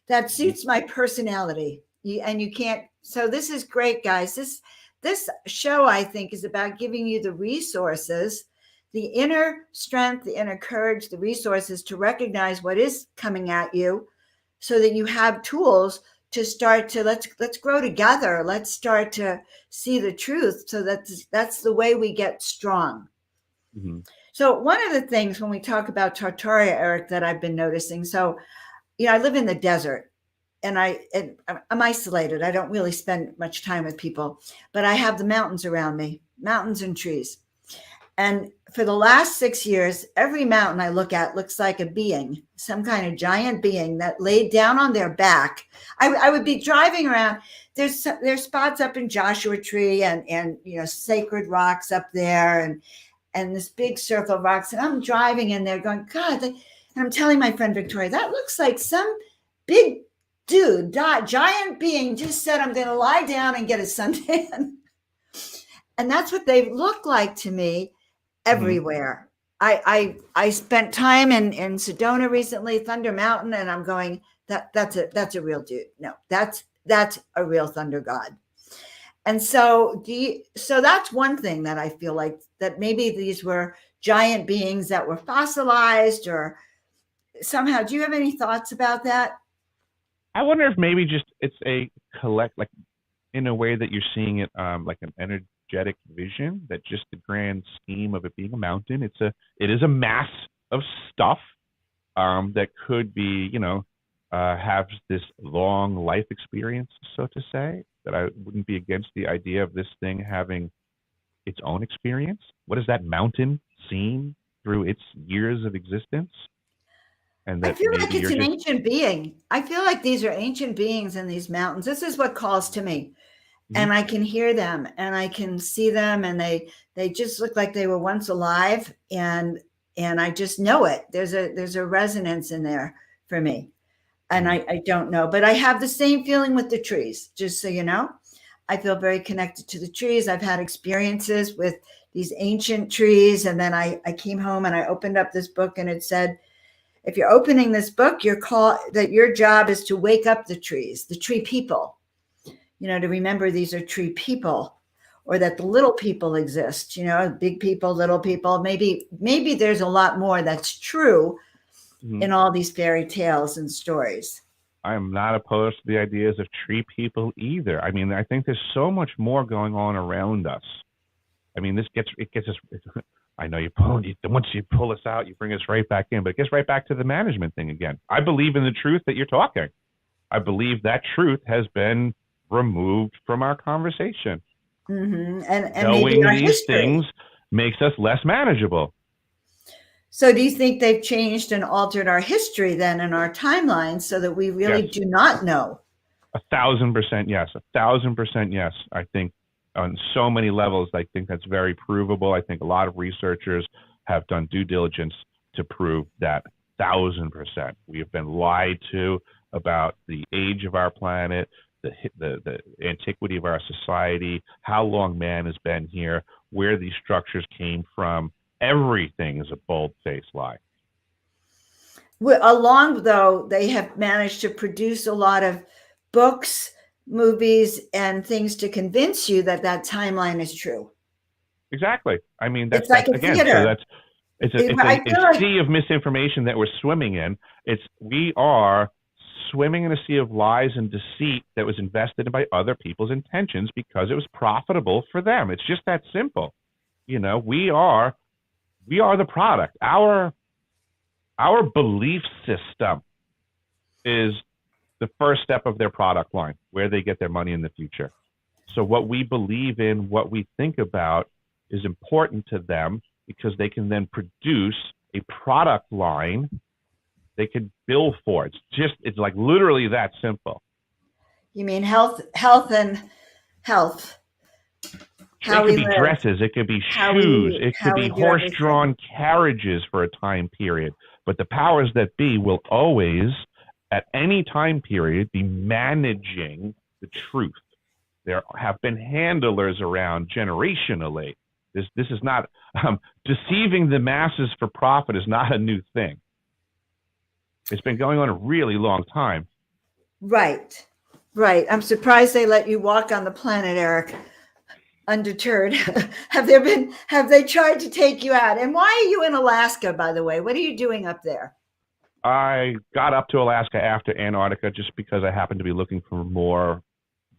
That suits my personality. And you can't. So this is great, guys. This show, I think, is about giving you the resources, the inner strength, the inner courage, the resources to recognize what is coming at you so that you have tools to start to let's grow together. Let's start to see the truth. So that's the way we get strong. So one of the things when we talk about Tartaria, Eric, that I've been noticing. So, I live in the desert and I'm isolated. I don't really spend much time with people, but I have the mountains around me, mountains and trees. And for the last 6 years, every mountain I look at looks like a being, some kind of giant being that laid down on their back. I would be driving around. There's spots up in Joshua Tree and sacred rocks up there and this big circle of rocks. And I'm driving and they're going, God. And I'm telling my friend Victoria, that looks like some big dude, giant being just said, I'm going to lie down and get a suntan. And that's what they look like to me. Everywhere. I spent time in Sedona recently, Thunder Mountain, and I'm going, that's a real dude. No, that's a real thunder god. And so so that's one thing that I feel like that maybe these were giant beings that were fossilized or somehow. Do you have any thoughts about that? I wonder if maybe just it's a like in a way that you're seeing it like an energetic vision, that just the grand scheme of it being a mountain, it is a mass of stuff that could be have this long life experience, so to say, that I wouldn't be against the idea of this thing having its own experience. What has that mountain seen through its years of existence? And that I feel like it's an ancient being. I feel like these are ancient beings in these mountains. This is what calls to me. And I can hear them and I can see them and they just look like they were once alive and I just know it. There's a resonance in there for me. And I don't know, but I have the same feeling with the trees, just so you know. I feel very connected to the trees. I've had experiences with these ancient trees. And then I came home and I opened up this book and it said, if you're opening this book, your job is to wake up the trees, the tree people. To remember these are tree people, or that the little people exist, big people, little people. Maybe there's a lot more that's true in all these fairy tales and stories. I'm not opposed to the ideas of tree people either. I mean, I think there's so much more going on around us. I mean, it gets us. I know once you pull us out, you bring us right back in, but it gets right back to the management thing again. I believe in the truth that you're talking. I believe that truth has been removed from our conversation. And knowing maybe our these history. Things makes us less manageable. So do you think they've changed and altered our history then and our timeline so that we really Yes. do not know? 1,000% yes. 1,000% yes. I think on so many levels, I think that's very provable. I think a lot of researchers have done due diligence to prove that 1,000%. We have been lied to about the age of our planet, the antiquity of our society, how long man has been here, where these structures came from. Everything is a bold-faced lie. Along though, they have managed to produce a lot of books, movies, and things to convince you that that timeline is true. Exactly. I mean, It's like a again. So theater. it's I feel a like, sea of misinformation that we're swimming in. We are swimming in a sea of lies and deceit that was invested by other people's intentions because it was profitable for them. It's just that simple. You know, we are the product. Our belief system is the first step of their product line, where they get their money in the future. So what we believe in, what we think about is important to them because they can then produce a product line they can bill for. It's like literally that simple. you mean health and health, how It could we be live, dresses, it could be how we shoes, eat, it could how be we do everything. horse-drawn carriages for a time period. But the powers that be will always, at any time period, be managing the truth. There have been handlers around generationally. This is not deceiving the masses for profit is not a new thing. It's been going on a really long time. Right. I'm surprised they let you walk on the planet, Eric, undeterred. Have they tried to take you out? And why are you in Alaska, by the way? What are you doing up there? I got up to Alaska after Antarctica just because I happened to be looking for more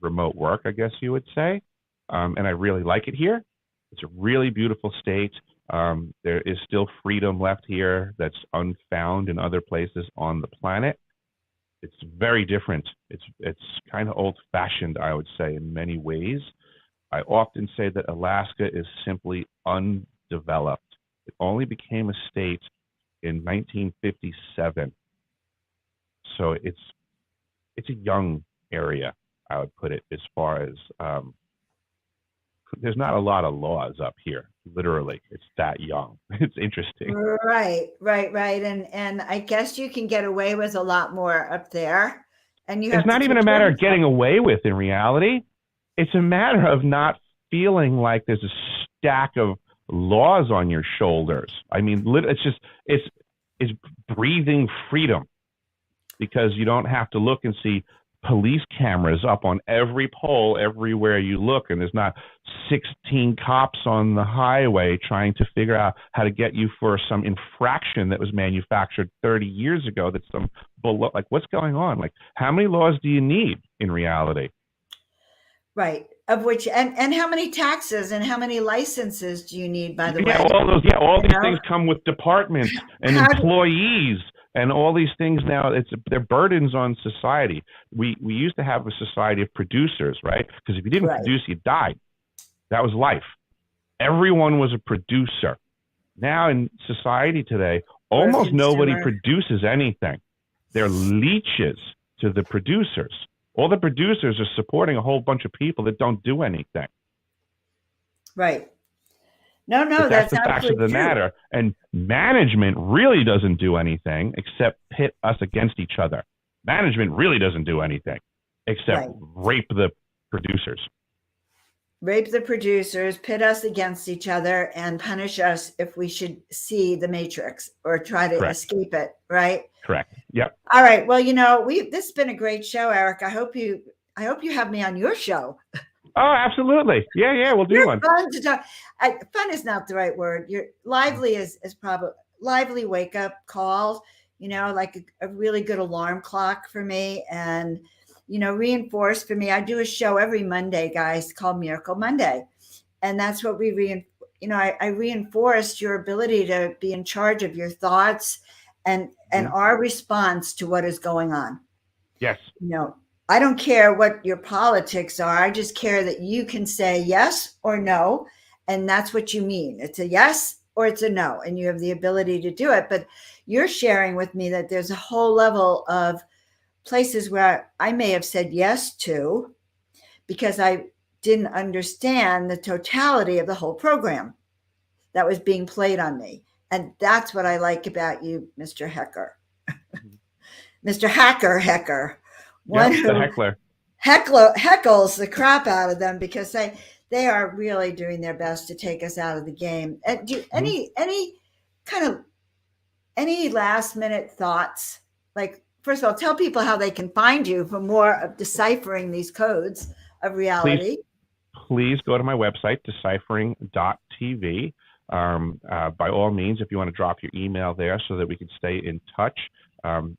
remote work, I guess you would say. And I really like it here. It's a really beautiful state. There is still freedom left here that's unfound in other places on the planet. It's very different. It's kind of old-fashioned, I would say, in many ways. I often say that Alaska is simply undeveloped. It only became a state in 1957. So it's a young area, I would put it, as far as there's not a lot of laws up here. Literally, it's that young. It's interesting. Right. And I guess you can get away with a lot more up there. And you It's have to not even take a care matter of of getting away with in reality. It's a matter of not feeling like there's a stack of laws on your shoulders. I mean, it's breathing freedom because you don't have to look and see police cameras up on every pole everywhere you look, and there's not 16 cops on the highway trying to figure out how to get you for some infraction that was manufactured 30 years ago. That's some below, like, what's going on? Like, how many laws do you need in reality? Right. Of which, and how many taxes and how many licenses do you need, by the way? All these things come with departments and employees and all these things now. They're burdens on society. We used to have a society of producers, right? Because if you didn't produce, you died. That was life. Everyone was a producer. Now in society today, almost nobody produces anything. They're leeches to the producers. All the producers are supporting a whole bunch of people that don't do anything. Right. No, that's the facts of the matter. And management really doesn't do anything except pit us against each other. Management really doesn't do anything except rape the producers. Rape the producers, pit us against each other, and punish us if we should see the matrix or try to escape it, right? Correct. Yep. All right. Well, this has been a great show, Eric. I hope you have me on your show. Oh, absolutely. Yeah, we'll do one. Fun to talk. Fun is not the right word. You're lively is probably lively wake up calls, like a really good alarm clock for me, and reinforce for me. I do a show every Monday, guys, called Miracle Monday. And that's what I reinforced your ability to be in charge of your thoughts and our response to what is going on. Yes. I don't care what your politics are. I just care that you can say yes or no. And that's what you mean. It's a yes or it's a no, and you have the ability to do it. But you're sharing with me that there's a whole level of places where I may have said yes to because I didn't understand the totality of the whole program that was being played on me. And that's what I like about you, Mr. Hecker. Mr. Hecker, one Yep, the who heckler. heckles the crap out of them because they are really doing their best to take us out of the game. And do any kind of any last minute thoughts? Like, first of all, tell people how they can find you for more of deciphering these codes of reality. Please go to my website, deciphering.tv. By all means, if you want to drop your email there so that we can stay in touch.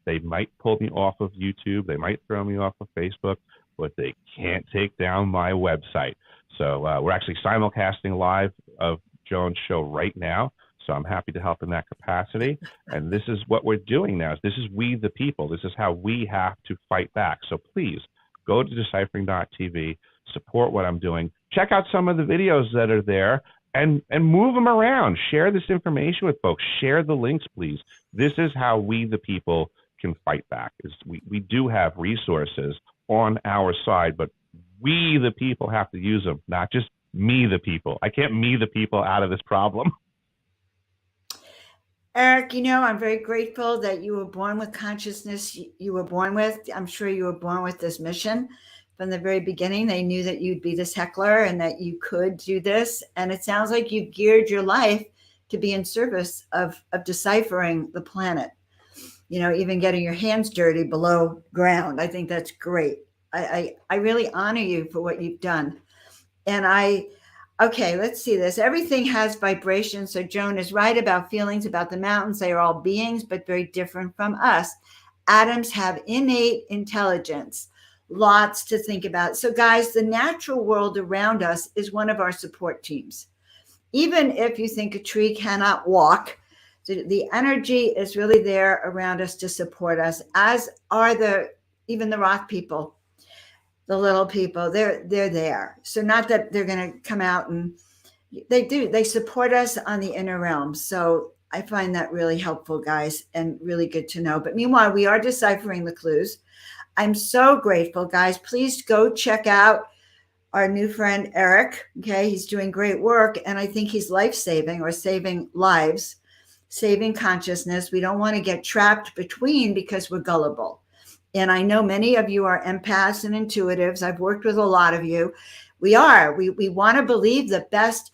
They might pull me off of YouTube. They might throw me off of Facebook, but they can't take down my website. So we're actually simulcasting live of Joan's show right now. So I'm happy to help in that capacity. And this is what we're doing now. This is we the people. This is how we have to fight back. So please go to deciphering.tv, support what I'm doing. Check out some of the videos that are there and move them around. Share this information with folks. Share the links, please. This is how we the people can fight back. We do have resources on our side, but we the people have to use them, not just me the people. I can't me the people out of this problem. Eric, I'm very grateful that you were born with consciousness you were born with. I'm sure you were born with this mission. From the very beginning, they knew that you'd be this heckler and that you could do this. And it sounds like you've geared your life to be in service of deciphering the planet, even getting your hands dirty below ground. I think that's great. I really honor you for what you've done. And okay, let's see this. Everything has vibration. So Joan is right about feelings about the mountains. They are all beings, but very different from us. Atoms have innate intelligence. Lots to think about. So guys, the natural world around us is one of our support teams. Even if you think a tree cannot walk, the energy is really there around us to support us, as are even the rock people. The little people, they're there. So not that they're going to come out, and they support us on the inner realm. So I find that really helpful, guys, and really good to know. But meanwhile, we are deciphering the clues. I'm so grateful, guys. Please go check out our new friend, Eric. Okay. He's doing great work. And I think he's life-saving, or saving lives, saving consciousness. We don't want to get trapped between because we're gullible. And I know many of you are empaths and intuitives. I've worked with a lot of you. We want to believe the best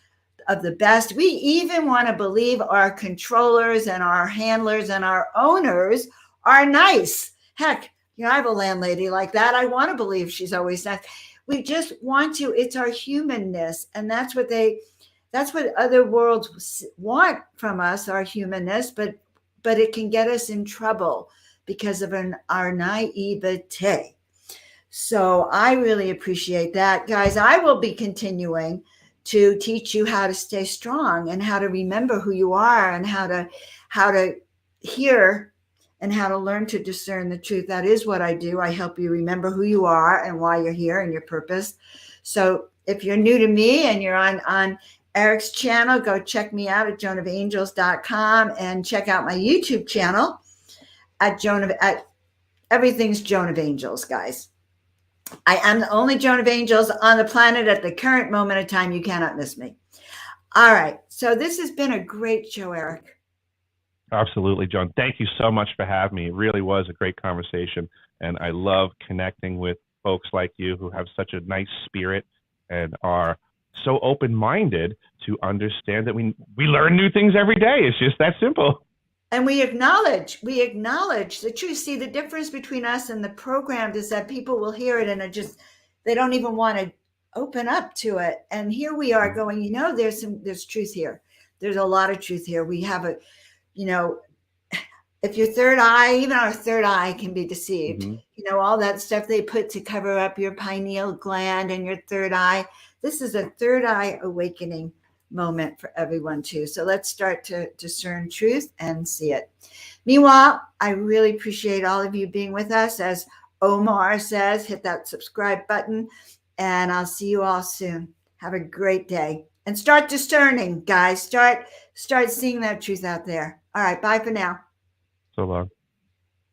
of the best. We even want to believe our controllers and our handlers and our owners are nice. Heck, I have a landlady like that. I want to believe she's always nice. We just want to. It's our humanness. And that's what other worlds want from us, our humanness, but it can get us in trouble because of our naivete. So I really appreciate that. Guys, I will be continuing to teach you how to stay strong and how to remember who you are and how to hear and how to learn to discern the truth. That is what I do. I help you remember who you are and why you're here and your purpose. So if you're new to me and you're on Eric's channel, go check me out at joanofangels.com and check out my YouTube channel at everything's Joan of Angels, guys. I am the only Joan of Angels on the planet at the current moment of time. You cannot miss me. All right. So this has been a great show, Eric. Absolutely, Joan. Thank you so much for having me. It really was a great conversation. And I love connecting with folks like you who have such a nice spirit and are so open-minded to understand that we learn new things every day. It's just that simple. And we acknowledge the truth. See, the difference between us and the programmed is that people will hear it and they don't even want to open up to it. And here we are going, there's truth here. There's a lot of truth here. We have if your third eye, even our third eye can be deceived, all that stuff they put to cover up your pineal gland and your third eye. This is a third eye awakening moment for everyone too. So let's start to discern truth and see it. Meanwhile, I really appreciate all of you being with us. As Omar says, hit that subscribe button and I'll see you all soon. Have a great day. And start discerning, guys. Start seeing that truth out there. All right, bye for now. So long.